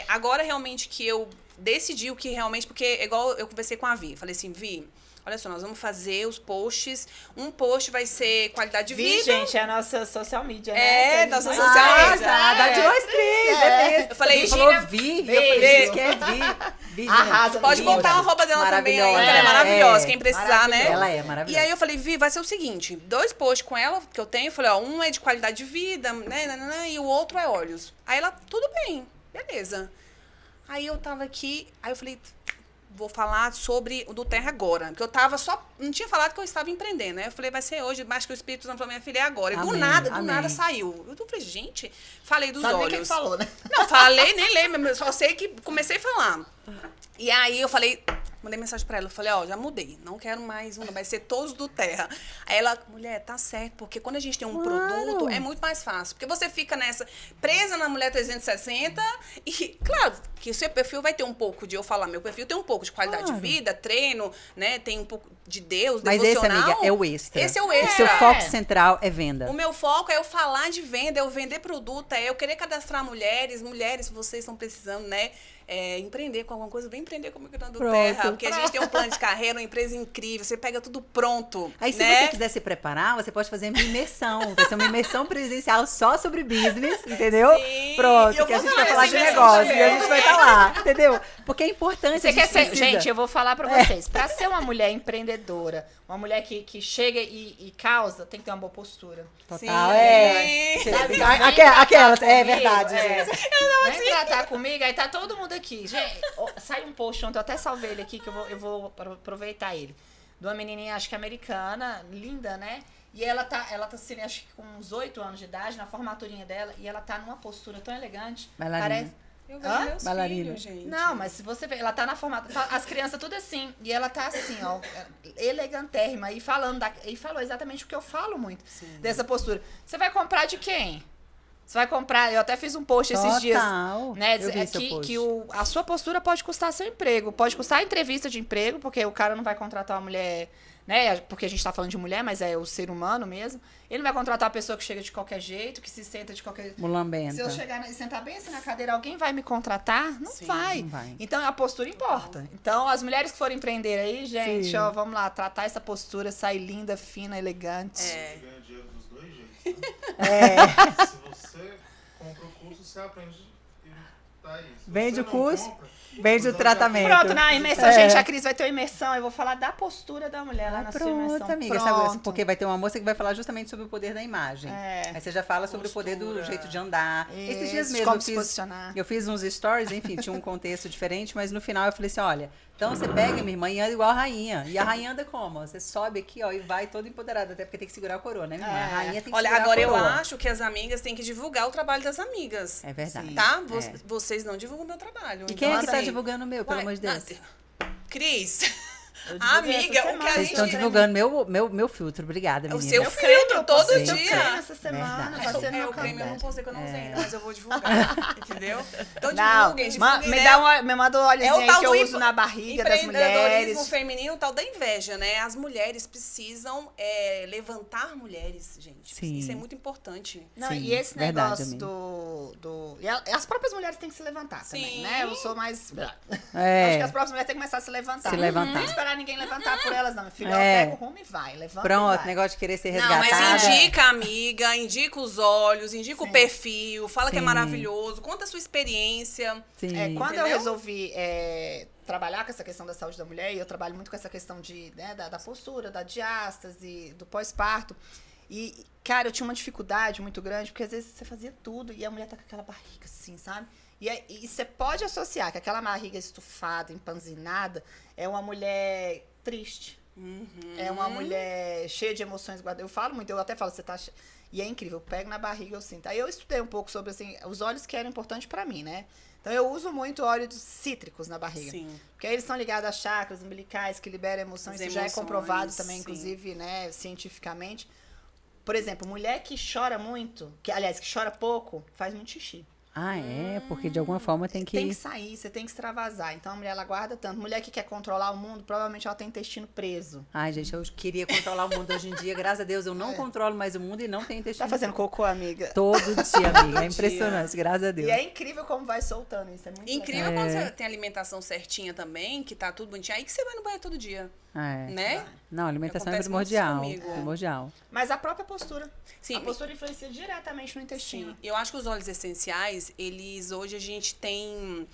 Agora, realmente, que eu decidi o que realmente. Porque, igual eu conversei com a Vi, falei assim, Vi. Olha só, nós vamos fazer os posts. Um post vai ser qualidade de vida. gente, é a nossa social media, né? Nossa social media. Dá de nós três. Eu falei, falou Gina, Vi. beijo. Eu falei, que é Vi. Arrasa, pode Linda. botar a roupa dela também aí, que ela é Maravilhosa. maravilhosa. Quem precisar, né? Ela é E maravilhosa. aí eu falei, Vi, vai ser o seguinte, 2 posts com ela que eu tenho, eu falei, ó, um é de qualidade de vida, né, e o outro é olhos. Aí ela, tudo bem, beleza. Aí eu tava aqui, aí eu falei, vou falar sobre o do Terra agora. Porque eu tava não tinha falado que eu estava empreendendo, né? Eu falei, vai ser hoje, mas que o Espírito Santo pra minha filha é agora. E do nada saiu. Eu falei, gente, falei dos Sabe olhos. quem falou, né? Não, falei, nem lembro, só sei que comecei a falar. E aí eu falei, mandei mensagem pra ela, eu falei, ó, já mudei, não quero mais vai ser todos do Terra. Aí ela, mulher, tá certo, porque quando a gente tem um produto, é muito mais fácil. Porque você fica presa na Mulher 360 e, claro, que o seu perfil vai ter um pouco de, eu falar, meu perfil tem um pouco de qualidade de vida, treino, né, tem um pouco de Deus, Mas devocional. esse, amiga, é o extra. Esse é o O extra. seu foco central é venda. O meu foco é eu falar de venda, é eu vender produto, é eu querer cadastrar mulheres, se vocês estão precisando, né, empreender com alguma coisa, vem empreender comigo na do Terra, porque a gente tem um plano de carreira, uma empresa incrível, você pega tudo pronto. Aí, se né? você quiser se preparar, você pode fazer uma imersão. Vai ser uma imersão presencial só sobre business, entendeu? Sim. Pronto, E eu que a vou gente vai falar falar essa de imersão negócio também. e a gente vai estar lá, entendeu? Porque é importante. Você a gente quer ser... precisa. Gente, eu vou falar pra vocês. Pra ser uma mulher empreendedora, uma mulher que chega e causa, tem que ter uma boa postura. Total, Sim. Sabe? Aquelas, Vem verdade, tratar comigo, gente. Vem tratar comigo, aí tá todo mundo aqui. Gente, sai um post ontem, eu até salvei ele aqui, que eu vou aproveitar ele. De uma menininha, acho que americana, linda, né? E ela tá assim, acho que com uns 8 anos de idade, na formaturinha dela, e ela tá numa postura tão elegante. Bailarina. Eu vejo meus Bailarina. filhos, gente. Não, mas se você ver, ela tá na formatura, as crianças tudo assim, e ela tá assim, ó, elegantérrima, e falou exatamente o que eu falo muito dessa postura. Você vai comprar de quem? Você vai comprar, eu até fiz um post esses dias, né, Eu vi seu post. que a sua postura pode custar seu emprego, pode custar a entrevista de emprego, porque o cara não vai contratar uma mulher, né, porque a gente tá falando de mulher, mas é o ser humano mesmo. Ele não vai contratar uma pessoa que chega de qualquer jeito, que se senta de qualquer... Mulambenta. Se eu chegar e sentar bem assim na cadeira, alguém vai me contratar? Não vai. não vai. Então, a postura importa. Então, as mulheres que forem empreender aí, gente, ó, vamos lá, tratar essa postura, sair linda, fina, elegante. Você ganha dinheiro dos dois jeitos, né? Se você compra o curso, você aprende e tá aí. Se Vende você o não curso, compra, vende o tratamento. Pronto, na imersão, gente, a Cris vai ter uma imersão, eu vou falar da postura da mulher lá na sua imersão. Pronto, amiga. Pronto. Sabe, porque vai ter uma moça que vai falar justamente sobre o poder da imagem. É. Aí você já fala sobre o poder do jeito de andar. Esses dias Isso, mesmo como se posicionar. eu fiz uns stories, enfim, tinha um contexto diferente, mas no final eu falei assim, olha, então você pega, minha irmã, e anda igual a rainha. E a rainha anda como? Você sobe aqui, ó, e vai toda empoderada, até porque tem que segurar a coroa, né, minha irmã? A rainha tem que Olha, segurar agora a eu coroa. acho que as amigas têm que divulgar o trabalho das amigas. É verdade. Tá? É. Vocês não divulgam o meu trabalho. E quem é que tá assim, divulgando o meu, pelo uai, amor de Deus? Cris, Eu divulguei amiga, essa o que a semana. Vocês gente... estão divulgando meu filtro. Obrigada, O menina. seu Eu filtro todo postei dia. o creme essa semana, Verdade. passei no meu O creme eu não cabelo. postei que eu não usei, mas eu vou divulgar. Entendeu? Então Não, divulguem, me manda um óleozinho aí que eu uso na barriga das empreendedorismo mulheres. feminino, o tal da inveja, né? As mulheres precisam levantar mulheres, gente. Sim. Isso é muito importante. Não, Sim, e esse verdade, negócio amiga. e as próprias mulheres têm que se levantar também, Sim. né? Eu sou mais... É. Acho que as próprias mulheres têm que começar a se levantar. Se levantar. Não tem que esperar ninguém levantar por elas, não. Meu filho, É. pega o rumo e vai. Levanta e Pronto, vai. negócio de querer ser Não, resgatada. mas indica a amiga, indica os olhos, indica Sim. o perfil, fala que é Sim. maravilhoso, conta a sua experiência. Sim. Quando eu Entendeu? resolvi trabalhar com essa questão da saúde da mulher, e eu trabalho muito com essa questão da postura, da diástase, do pós-parto, e, cara, eu tinha uma dificuldade muito grande, porque às vezes você fazia tudo e a mulher tá com aquela barriga assim, sabe? E você pode associar que aquela barriga estufada, empanzinada, é uma mulher triste. É uma mulher cheia de emoções guardadas. Eu falo muito, eu até falo, você tá... E é incrível, eu pego na barriga, eu sinto. Aí eu estudei um pouco sobre, assim, os olhos que eram importantes pra mim, né? Então, eu uso muito óleos cítricos na barriga. Sim. Porque aí eles são ligados a chakras umbilicais, que liberam emoções. As Isso já é comprovado emoções, também, sim. inclusive, né, cientificamente. Por exemplo, mulher que chora muito, aliás, que chora pouco, faz muito xixi. Ah, é? Porque de alguma forma tem que... Tem que sair, você tem que extravasar. Então, a mulher, ela guarda tanto. Mulher que quer controlar o mundo, provavelmente ela tem intestino preso. Ai, gente, eu queria controlar o mundo hoje em dia. Graças a Deus, eu não controlo mais o mundo e não tenho intestino. Tá fazendo cocô, amiga? Todo dia, amiga. É impressionante, graças a Deus. E é incrível como vai soltando isso. É muito Incrível legal. quando você tem alimentação certinha também, que tá tudo bonitinho. Aí que você vai no banheiro todo dia, É. né? Não, alimentação é Acontece muito primordial. isso comigo. Primordial. Mas a própria postura. Sim. A postura influencia diretamente no intestino. Sim, eu acho que os óleos essenciais, eles hoje a gente tem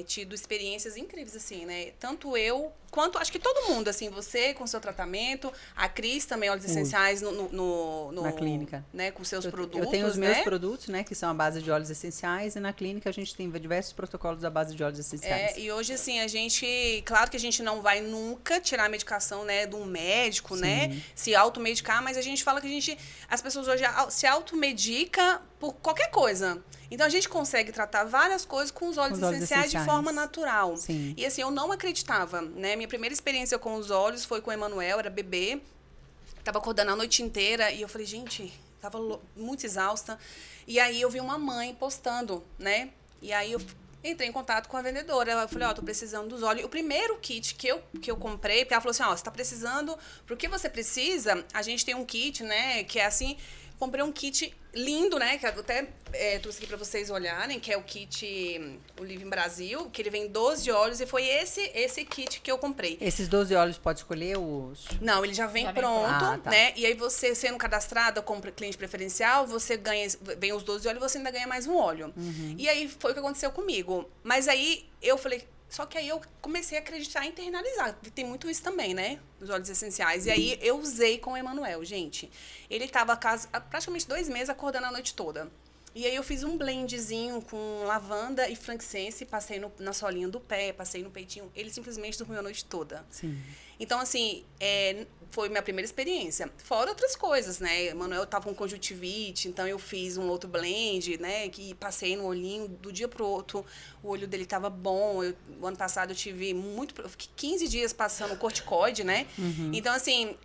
tido experiências incríveis, assim, né? Tanto eu, quanto acho que todo mundo, assim, você com seu tratamento, a Cris também, óleos essenciais Na clínica. Né, com seus Eu produtos, tenho os meus né? produtos, né, que são a base de óleos essenciais, e na clínica a gente tem diversos protocolos à base de óleos essenciais. E hoje, assim, a gente... Claro que a gente não vai nunca tirar a medicação, né, de um médico, né? Se automedicar, mas a gente fala que as pessoas hoje se automedicam por qualquer coisa. Então, a gente consegue tratar várias coisas com os óleos essenciais de forma natural. Sim. E, assim, eu não acreditava, né? Minha primeira experiência com os óleos foi com o Emanuel, era bebê. Tava acordando a noite inteira e eu falei, gente, tava muito exausta. E aí, eu vi uma mãe postando, né? E aí, eu entrei em contato com a vendedora. Eu falei, tô precisando dos óleos. O primeiro kit que eu comprei, porque ela falou assim, você tá precisando... Pro que você precisa, a gente tem um kit, né? Que é assim... Comprei um kit lindo, né? Que eu até trouxe aqui pra vocês olharem, que é o kit o Living Brasil, que ele vem 12 óleos, e foi esse kit que eu comprei. Esses 12 óleos pode escolher os... Não, ele já vem pronto, tá. né? E aí você, sendo cadastrada como cliente preferencial, você ganha, vem os 12 óleos e você ainda ganha mais um óleo. E aí foi o que aconteceu comigo. Mas aí eu falei... Só que aí eu comecei a acreditar e internalizar. Tem muito isso também, né? Os óleos essenciais. E aí eu usei com o Emanuel, gente. Ele tava há praticamente 2 meses acordando a noite toda. E aí eu fiz um blendzinho com lavanda e frankincense, passei na solinha do pé, passei no peitinho. Ele simplesmente dormiu a noite toda. Sim. Então, assim, foi minha primeira experiência. Fora outras coisas, né? Manuel tava com conjuntivite, então eu fiz um outro blend, né? Que passei no olhinho, do dia pro outro, o olho dele tava bom. O ano passado eu fiquei 15 dias passando corticoide, né? Então, assim,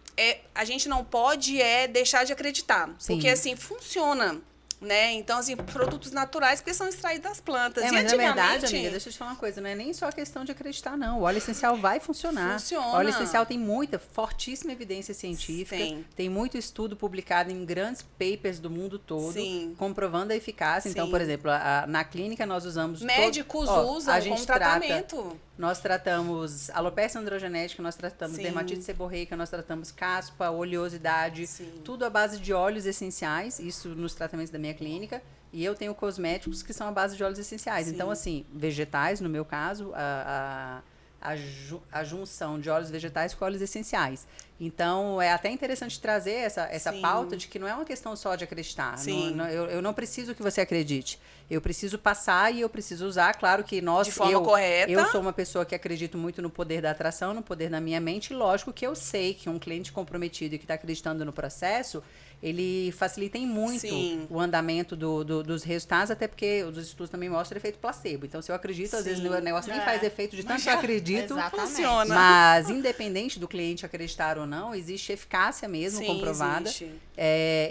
a gente não pode deixar de acreditar. Sim. Porque, assim, funciona. Né? Então, assim, produtos naturais que são extraídos das plantas. E mas na verdade, antigamente... amiga, deixa eu te falar uma coisa, não é nem só a questão de acreditar, não. O óleo essencial vai funcionar. Funciona. O óleo essencial tem fortíssima evidência científica. Sim. Tem muito estudo publicado em grandes papers do mundo todo, Sim. comprovando a eficácia. Então, Sim. por exemplo, na clínica nós usamos... Médicos usam como tratamento. Nós tratamos alopecia androgenética, nós tratamos Sim. dermatite seborreica, nós tratamos caspa, oleosidade, Sim. tudo à base de óleos essenciais, isso nos tratamentos da minha clínica. E eu tenho cosméticos que são à base de óleos essenciais. Sim. Então, assim, vegetais, no meu caso, a junção de óleos vegetais com óleos essenciais. Então, é até interessante trazer essa Sim. pauta de que não é uma questão só de acreditar. Sim. Eu não preciso que você acredite. Eu preciso passar e eu preciso usar. Claro que De forma correta. Eu sou uma pessoa que acredito muito no poder da atração, no poder da minha mente. E lógico que eu sei que um cliente comprometido e que está acreditando no processo, ele facilita em muito Sim. o andamento dos resultados, até porque os estudos também mostram efeito placebo. Então, se eu acredito, às vezes o negócio nem faz efeito de tanto que eu acredito. Exatamente. Funciona. Mas, independente do cliente acreditar ou não, existe eficácia mesmo Sim, comprovada. existe.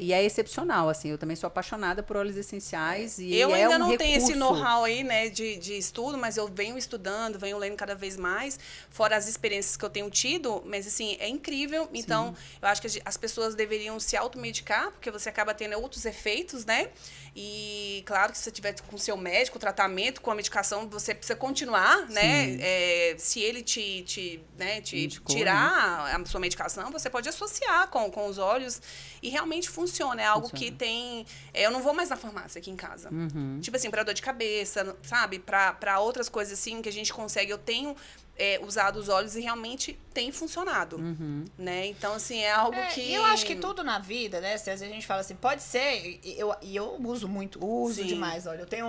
E é excepcional, assim. Eu também sou apaixonada por óleos essenciais. E Eu é ainda um não tenho esse recurso. know-how aí, né, de estudo, mas eu venho estudando, venho lendo cada vez mais, fora as experiências que eu tenho tido, mas, assim, é incrível. Então, eu acho que as pessoas deveriam se automedicar, porque você acaba tendo outros efeitos, né? E, claro, que se você tiver com o seu médico, tratamento, com a medicação, você precisa continuar, né? Se ele te Indicou, tirar a sua medicação, você pode associar com os óleos e realmente funciona. É algo que tem... eu não vou mais na farmácia aqui em casa. Tipo assim, para dor de cabeça, sabe? Para outras coisas assim que a gente consegue. Eu tenho usado os óleos e realmente tem funcionado, né? Então, assim, é algo que... E eu acho que tudo na vida, né? Se às vezes a gente fala assim, pode ser... Eu uso muito, uso Sim. demais, olha. Eu tenho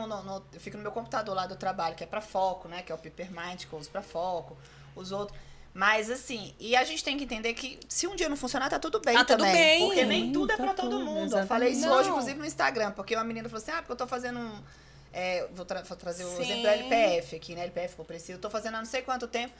eu fico no meu computador lá do trabalho, que é pra foco, né? Que é o Peppermint, que eu uso pra foco. Os outros... Mas, assim, e a gente tem que entender que se um dia não funcionar, tá tudo bem tudo também. bem. Porque nem tudo é pra Tá todo tudo, mundo. Eu exatamente. falei isso Não. hoje, inclusive, no Instagram. Porque uma menina falou assim, porque eu tô fazendo vou trazer o Sim. exemplo da LPF aqui, né? LPF compressiva, eu tô fazendo há não sei quanto tempo.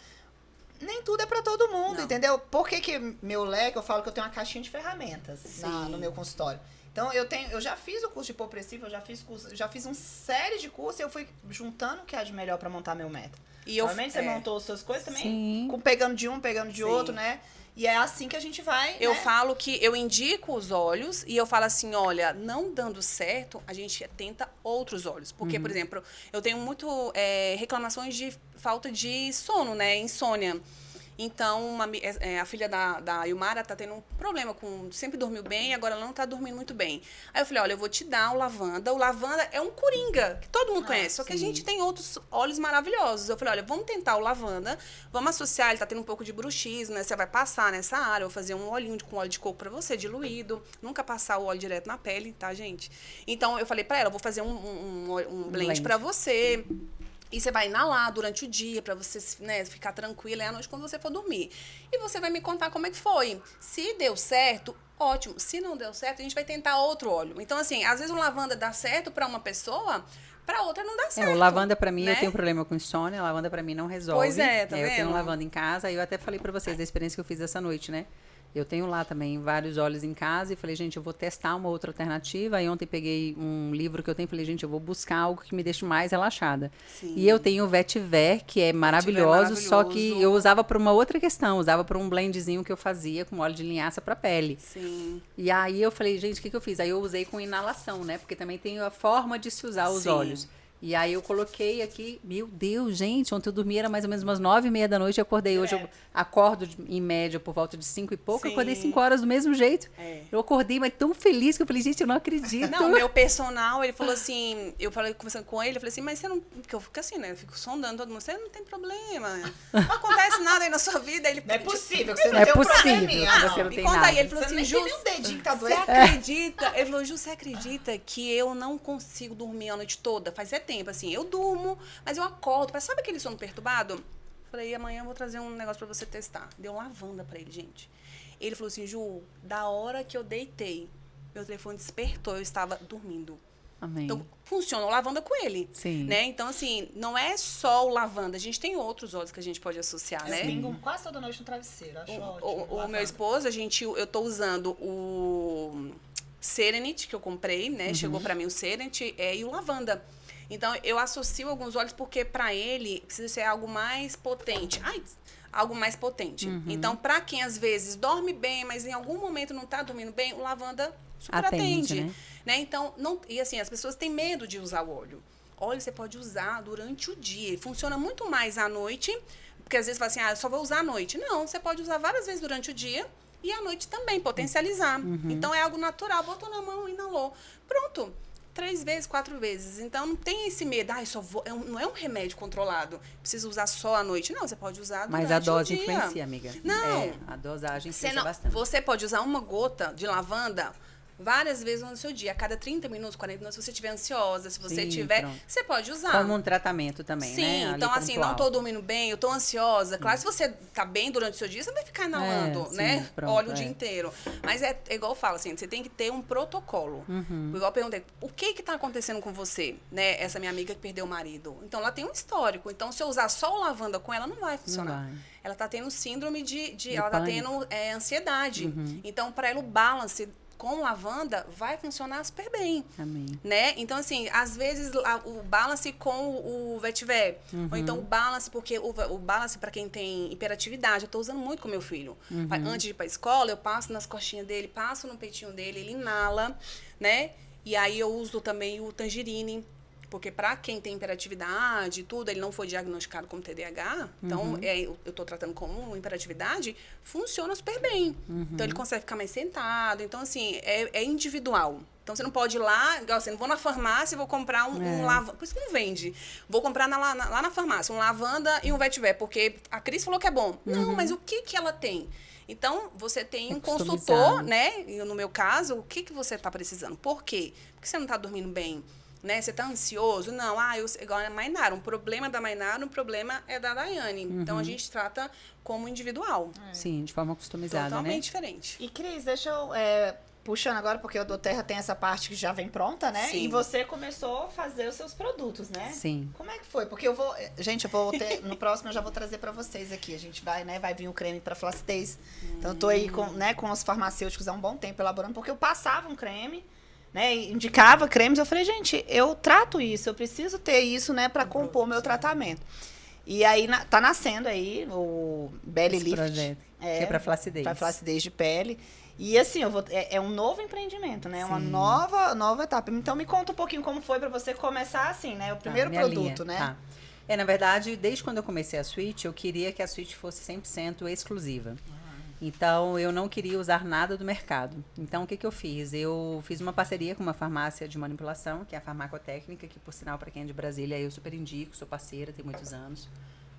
Nem tudo é pra todo mundo, Não. entendeu? Por que meu leque, eu falo que eu tenho uma caixinha de ferramentas no meu consultório. Então, eu já fiz o curso de hipopressivo, eu já fiz uma série de cursos e eu fui juntando o que há de melhor pra montar meu método. E eu, Provavelmente você montou as suas coisas também, Sim. pegando de um, pegando de Sim. outro, né? E é assim que a gente vai, Eu né? falo que eu indico os óleos e eu falo assim, olha, não dando certo, a gente tenta outros óleos. Porque, por exemplo, eu tenho muito reclamações de falta de sono, né? Insônia. Então, a filha da Ilmara tá tendo um problema sempre dormiu bem, agora ela não tá dormindo muito bem. Aí eu falei, olha, eu vou te dar o lavanda. O lavanda é um coringa, que todo mundo conhece. Só que a gente tem outros óleos maravilhosos. Eu falei, olha, vamos tentar o lavanda, vamos associar, ele tá tendo um pouco de bruxismo, né? Você vai passar nessa área, eu vou fazer um olhinho com óleo de coco pra você, diluído. Nunca passar o óleo direto na pele, tá, gente? Então, eu falei pra ela, eu vou fazer um blend pra você. E você vai inalar durante o dia pra você, né, ficar tranquila, e à noite quando você for dormir. E você vai me contar como é que foi. Se deu certo, ótimo. Se não deu certo, a gente vai tentar outro óleo. Então, assim, às vezes o lavanda dá certo pra uma pessoa, pra outra não dá certo. O lavanda pra mim, né? eu tenho problema com insônia, a lavanda pra mim não resolve. Pois é, tá Eu tenho vendo? lavanda em casa, e eu até falei pra vocês da experiência que eu fiz essa noite, né? Eu tenho lá também vários óleos em casa e falei, gente, eu vou testar uma outra alternativa. Aí ontem peguei um livro que eu tenho e falei, gente, eu vou buscar algo que me deixe mais relaxada. Sim. E eu tenho o Vetiver, que é maravilhoso, só que eu usava por uma outra questão, usava por um blendzinho que eu fazia com óleo de linhaça pra pele. Sim. E aí eu falei, gente, o que eu fiz? Aí eu usei com inalação, né? Porque também tem a forma de se usar os Sim. óleos. E aí eu coloquei aqui, meu Deus, gente, ontem eu dormi, era mais ou menos umas 9h30 da noite, eu acordei. Hoje eu acordo em média por volta de 5 e pouco, eu acordei 5 horas do mesmo jeito. Eu acordei, mas tão feliz que eu falei, gente, eu não acredito. Não, meu personal, ele falou assim, eu falei, conversando com ele, eu falei assim, mas você não, porque eu fico assim, né, eu fico sondando todo mundo, você não tem problema, não acontece nada aí na sua vida. Ele, Não é possível que você Não não é tenha um possível probleminha. que você não Me tem conta nada. aí, ele falou Você assim, nem Ju, tem nenhum dedinho que tá você doendo. acredita? Ele falou, Ju, você acredita que eu não consigo dormir a noite toda? Faz tempo, assim, eu durmo, mas eu acordo, mas sabe aquele sono perturbado? Falei, amanhã eu vou trazer um negócio pra você testar. Deu uma lavanda pra ele, gente. Ele falou assim, Ju, da hora que eu deitei, meu telefone despertou, eu estava dormindo. Amém. Então, funciona o lavanda com ele. Sim. Né? Então, assim, não é só o lavanda. A gente tem outros óleos que a gente pode associar, Eu né? pingo quase toda noite no travesseiro, acho ótimo. O lavanda. meu esposo, eu tô usando o Serenity, que eu comprei, né? Chegou pra mim o Serenity e o lavanda. Então, eu associo alguns óleos porque pra ele precisa ser algo mais potente. Algo mais potente. Então, pra quem às vezes dorme bem, mas em algum momento não tá dormindo bem, o lavanda super atende. Né? Então, e assim, as pessoas têm medo de usar o óleo. Óleo você pode usar durante o dia. Funciona muito mais à noite, porque às vezes você fala assim, eu só vou usar à noite. Não, você pode usar várias vezes durante o dia e à noite também, potencializar. Então, é algo natural. Botou na mão, inalou. Pronto. 3 vezes, 4 vezes. Então, não tem esse medo. Não é um remédio controlado. Precisa usar só à noite. Não, você pode usar durante o dia. Mas a dose influencia, amiga. Não. A dosagem influencia bastante. Você pode usar uma gota de lavanda várias vezes no seu dia. A cada 30 minutos, 40 minutos, se você estiver ansiosa, se você tiver, você pode usar. Como um tratamento também, Sim, né? Sim, então assim, não tô dormindo bem, eu tô ansiosa. Claro, se você tá bem durante o seu dia, você não vai ficar inalando, né? Pronto, óleo o dia inteiro. Mas é igual eu falo, assim, você tem que ter um protocolo. Igual eu perguntei, o que tá acontecendo com você? Né? Essa minha amiga que perdeu o marido. Então, ela tem um histórico. Então, se eu usar só o lavanda com ela, não vai funcionar. Não vai. Ela tá tendo síndrome ela tá tendo ansiedade. Então, para ela, o balance com lavanda vai funcionar super bem. Amém. Né? Então, assim, às vezes o balance com o Vetiver. Ou então o balance, porque o balance para quem tem hiperatividade, eu tô usando muito com meu filho. Antes de ir pra escola, eu passo nas costinhas dele, passo no peitinho dele, ele inala, né? E aí eu uso também o tangerine. Porque para quem tem hiperatividade e tudo, ele não foi diagnosticado como TDAH, então eu estou tratando como hiperatividade, funciona super bem. Então ele consegue ficar mais sentado. Então, assim, é individual. Então você não pode ir lá, igual assim, não vou na farmácia e vou comprar um lavanda. Por isso que não vende. Vou comprar lá na farmácia um lavanda e um Vetiver, porque a Cris falou que é bom. Não, mas o que ela tem? Então, você tem um consultor, né? E no meu caso, o que você está precisando? Por quê? Porque você não está dormindo bem. Né? Você tá ansioso? Não, igual a Mainara. Um problema da Mainara, um problema é da Daiane. Então, a gente trata como individual. Sim, de forma customizada, Totalmente né? diferente. E, Cris, deixa eu puxando agora, porque o doTERRA tem essa parte que já vem pronta, né? Sim. E você começou a fazer os seus produtos, né? Sim. Como é que foi? Porque gente, eu vou ter, no próximo eu já vou trazer pra vocês aqui. A gente vai, né? Vai vir o creme pra flacidez. Então eu tô aí com os farmacêuticos há um bom tempo elaborando, porque eu passava um creme, né? Indicava cremes, eu falei, gente, eu trato isso, eu preciso ter isso, né, pra compor meu tratamento. E aí tá nascendo aí o Belly Esse Lift. projeto, que é pra flacidez. Pra flacidez de pele. E assim, é um novo empreendimento, né? Uma nova etapa. Então me conta um pouquinho como foi pra você começar assim, né? O primeiro minha produto, linha, né? Tá. Na verdade, desde quando eu comecei a Switch, eu queria que a Switch fosse 100% exclusiva. Então, eu não queria usar nada do mercado. Então, o que eu fiz? Eu fiz uma parceria com uma farmácia de manipulação, que é a Farmacotécnica, que, por sinal, para quem é de Brasília, eu super indico, sou parceira, tem muitos anos,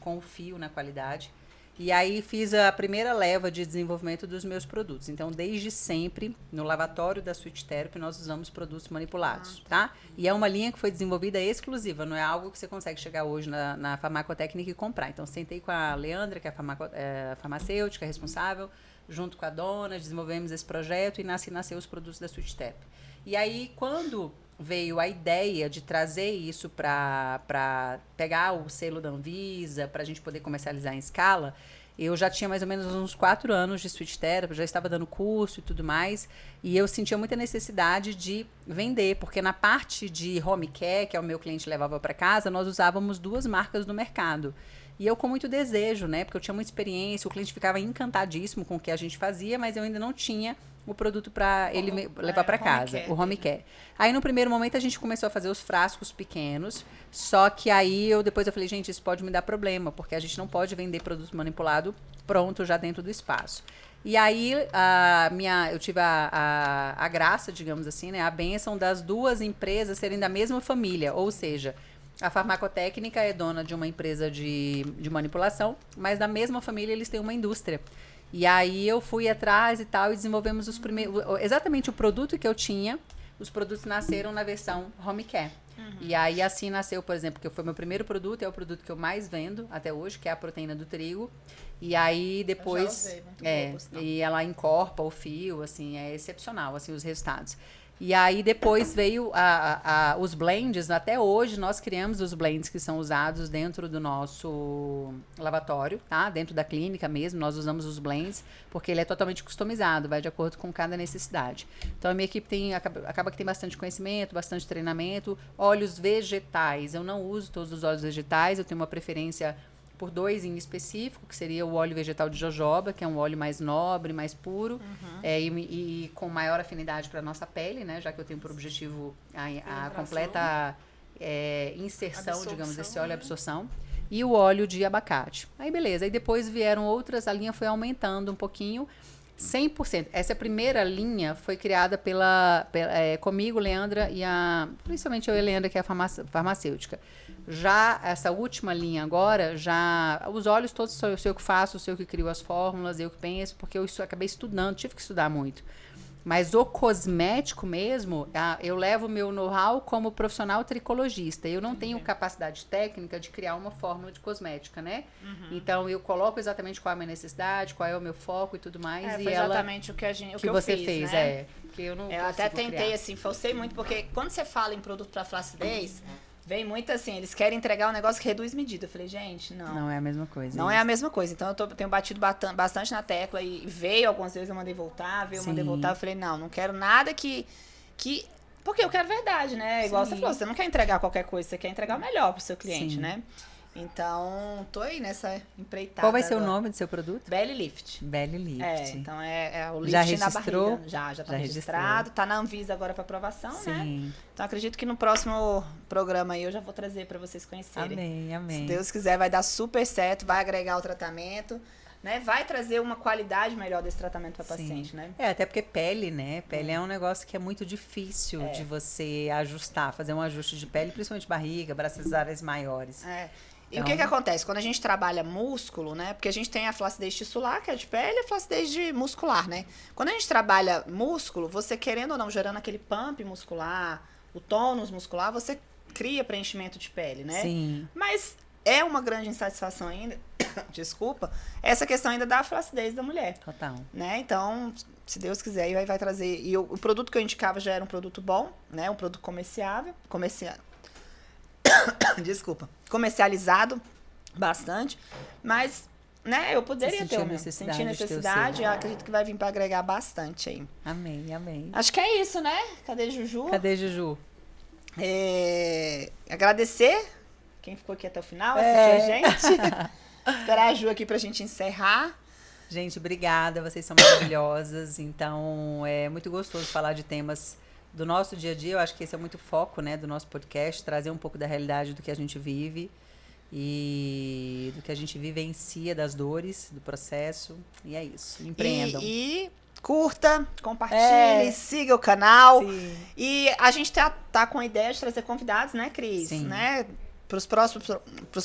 confio na qualidade. E aí, fiz a primeira leva de desenvolvimento dos meus produtos. Então, desde sempre, no lavatório da Switch Therapy, nós usamos produtos manipulados, tá? E é uma linha que foi desenvolvida exclusiva, não é algo que você consegue chegar hoje na Farmacotécnica e comprar. Então, sentei com a Leandra, que é a farmacêutica responsável, junto com a dona, desenvolvemos esse projeto e nasceu os produtos da Switch Therapy. E aí, quando veio a ideia de trazer isso para pegar o selo da Anvisa, para a gente poder comercializar em escala, eu já tinha mais ou menos uns 4 anos de Switch Therapy, já estava dando curso e tudo mais, e eu sentia muita necessidade de vender, porque na parte de home care, que é o meu cliente levava para casa, nós usávamos 2 marcas no mercado. E eu com muito desejo, né? Porque eu tinha muita experiência, o cliente ficava encantadíssimo com o que a gente fazia, mas eu ainda não tinha o produto para ele levar para casa, o home care. Aí, no primeiro momento, a gente começou a fazer os frascos pequenos, só que aí depois eu falei, gente, isso pode me dar problema, porque a gente não pode vender produto manipulado pronto já dentro do espaço. E aí, eu tive a graça, digamos assim, né, a bênção das 2 empresas serem da mesma família, ou seja, a Farmacotécnica é dona de uma empresa de manipulação, mas da mesma família eles têm uma indústria. E aí eu fui atrás e tal, e desenvolvemos exatamente o produto que eu tinha. Os produtos nasceram na versão home care. E aí assim nasceu, por exemplo, que foi meu primeiro produto, é o produto que eu mais vendo até hoje, que é a proteína do trigo. E aí depois e ela encorpa o fio, assim, é excepcional assim os resultados. E aí depois veio os blends, até hoje nós criamos os blends que são usados dentro do nosso lavatório, tá? Dentro da clínica mesmo, nós usamos os blends, porque ele é totalmente customizado, vai de acordo com cada necessidade. Então a minha equipe acaba que tem bastante conhecimento, bastante treinamento. Óleos vegetais, eu não uso todos os óleos vegetais, eu tenho uma preferência por 2 em específico, que seria o óleo vegetal de jojoba, que é um óleo mais nobre, mais puro, e com maior afinidade para a nossa pele, né? Já que eu tenho por objetivo a completa inserção, digamos, desse óleo, absorção. E o óleo de abacate. Aí, beleza. Aí depois vieram outras, a linha foi aumentando um pouquinho. 100%. Essa primeira linha foi criada comigo, Leandra, principalmente eu e a Leandra, que é a farmacêutica. Já essa última linha agora, os óleos todos sou eu que faço, sou eu que crio as fórmulas, eu que penso, porque eu acabei estudando, tive que estudar muito. Mas o cosmético mesmo, eu levo o meu know-how como profissional tricologista. Eu não tenho capacidade técnica de criar uma fórmula de cosmética, né? Então, eu coloco exatamente qual é a minha necessidade, qual é o meu foco e tudo mais. Foi exatamente o que você fiz, fez, né? Que eu não Eu até tentei, criar. assim, forcei muito, porque quando você fala em produto para flacidez, vem muito assim, eles querem entregar um negócio que reduz medida. Eu falei, gente, não. Não é a mesma coisa. Não é a mesma coisa. Então, eu tenho batido bastante na tecla e veio algumas vezes, eu mandei voltar, eu falei, não quero nada que... Porque eu quero verdade, né? Igual você falou, você não quer entregar qualquer coisa, você quer entregar o melhor pro seu cliente, né? Então, tô aí nessa empreitada. Qual vai ser agora. O nome do seu produto? Belly Lift. Belly Lift. Então é o lift Já na registrou? barriga. Já tá registrado. Tá na Anvisa agora para aprovação, né? Sim. Então acredito que no próximo programa aí eu já vou trazer para vocês conhecerem. Amém. Se Deus quiser, vai dar super certo, vai agregar o tratamento, né? Vai trazer uma qualidade melhor desse tratamento para paciente, né? Até porque pele, né? Pele é um negócio que é muito difícil de você ajustar, fazer um ajuste de pele, principalmente barriga, braços, áreas maiores. E o que acontece? Quando a gente trabalha músculo, né? Porque a gente tem a flacidez tissular, que é de pele, e a flacidez muscular, né? Quando a gente trabalha músculo, você querendo ou não, gerando aquele pump muscular, o tônus muscular, você cria preenchimento de pele, né? Sim. Mas é uma grande insatisfação ainda desculpa, é essa questão ainda da flacidez da mulher. Total. Né? Então, se Deus quiser, aí vai trazer. E o produto que eu indicava já era um produto bom, né? Um produto desculpa, comercializado bastante, mas, né, eu poderia ter senti necessidade, eu acredito que vai vir para agregar bastante aí. Amém, amém. Acho que é isso, né? Cadê Juju? Cadê Juju? Agradecer quem ficou aqui até o final, assistiu a gente. Esperar a Ju aqui pra gente encerrar. Gente, obrigada, vocês são maravilhosas. Então, é muito gostoso falar de temas do nosso dia a dia. Eu acho que esse é muito foco, né, do nosso podcast, trazer um pouco da realidade do que a gente vive e do que a gente vivencia, das dores, do processo. E é isso, empreendam. E curta, compartilhe, siga o canal. Sim. E a gente tá com a ideia de trazer convidados, né, Cris? Sim. Né? Pros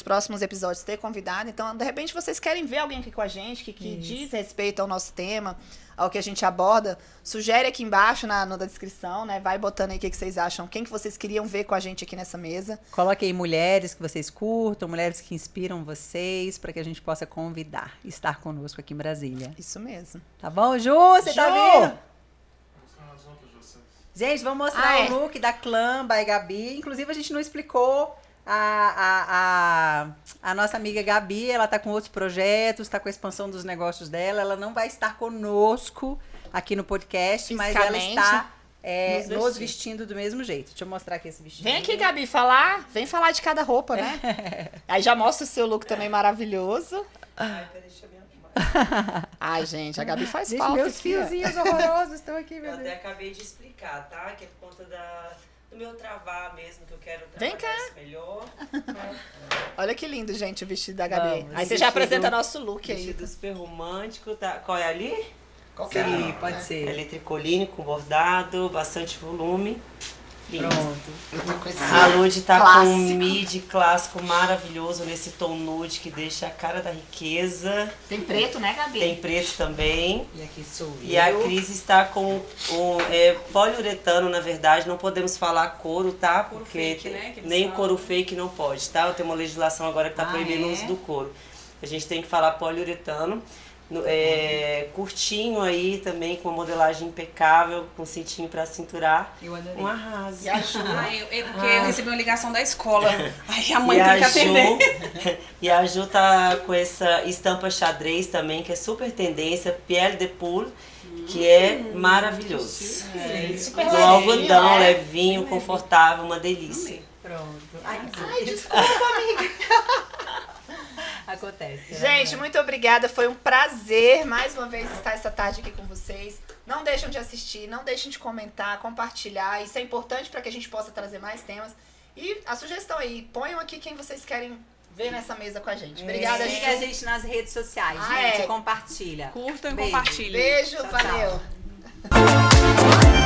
próximos episódios ter convidado. Então, de repente, vocês querem ver alguém aqui com a gente que diz respeito ao nosso tema, ao que a gente aborda, sugere aqui embaixo na descrição, né? Vai botando aí o que vocês acham, quem que vocês queriam ver com a gente aqui nessa mesa. Coloque aí mulheres que vocês curtam, mulheres que inspiram vocês, para que a gente possa convidar e estar conosco aqui em Brasília. Isso mesmo. Tá bom, Ju? Você tá vendo? Gente, vamos mostrar o look da Clã by Gabi. Inclusive, a gente não explicou. A nossa amiga Gabi, ela tá com outros projetos, tá com a expansão dos negócios dela. Ela não vai estar conosco aqui no podcast, mas ela está nos vestindo do mesmo jeito. Deixa eu mostrar aqui esse vestido. Vem aqui, Gabi, vem falar de cada roupa, né? Aí já mostra o seu look também maravilhoso. Ai, peraí, deixa eu me arrumar. Ai, gente, a Gabi faz Gente, falta. meus fiozinhos horrorosos estão aqui, meu Eu Deus. até acabei de explicar, tá? Que é por conta do meu travar mesmo, que eu quero Vem trabalhar cá. isso melhor. Olha que lindo, gente, o vestido da Gabi. Vamos, Aí você já vestido- apresenta nosso look aí. Vestido super romântico, tá? Qual é ali? Qualquer Sim, um. pode ser. Ele é tricoline com bordado, bastante volume. Lindo. Pronto. A Lud tá Clássico. com um midi clássico maravilhoso nesse tom nude que deixa a cara da riqueza. Tem preto, né, Gabi? Tem preto também. E aqui sou eu. E a Cris está com poliuretano, na verdade, não podemos falar couro, tá? Couro Porque fake, né, que eles nem falam. couro fake não pode, tá? Tem uma legislação agora que está Ah, proibindo o é? uso do couro. A gente tem que falar poliuretano. Curtinho aí também, com uma modelagem impecável, com cintinho para cinturar. Eu adorei. Um arraso. E a Ju? Porque eu recebi uma ligação da escola. Aí a mãe E tem que a atender. e a Ju tá com essa estampa xadrez também, que é super tendência, Pierre de Poule, que é maravilhoso. Super Do levinho, algodão, né? levinho, confortável, uma delícia. Pronto. Ai, desculpa, amiga. Acontece. né? Gente, muito obrigada. Foi um prazer mais uma vez estar essa tarde aqui com vocês. Não deixem de assistir, não deixem de comentar, compartilhar. Isso é importante para que a gente possa trazer mais temas. E a sugestão aí, ponham aqui quem vocês querem ver nessa mesa com a gente. Obrigada, Siga a Ju. gente nas redes sociais, Ah, gente. é. Compartilha. Curtam e Beijo. compartilhem. Beijo, Tchau, valeu. tchau.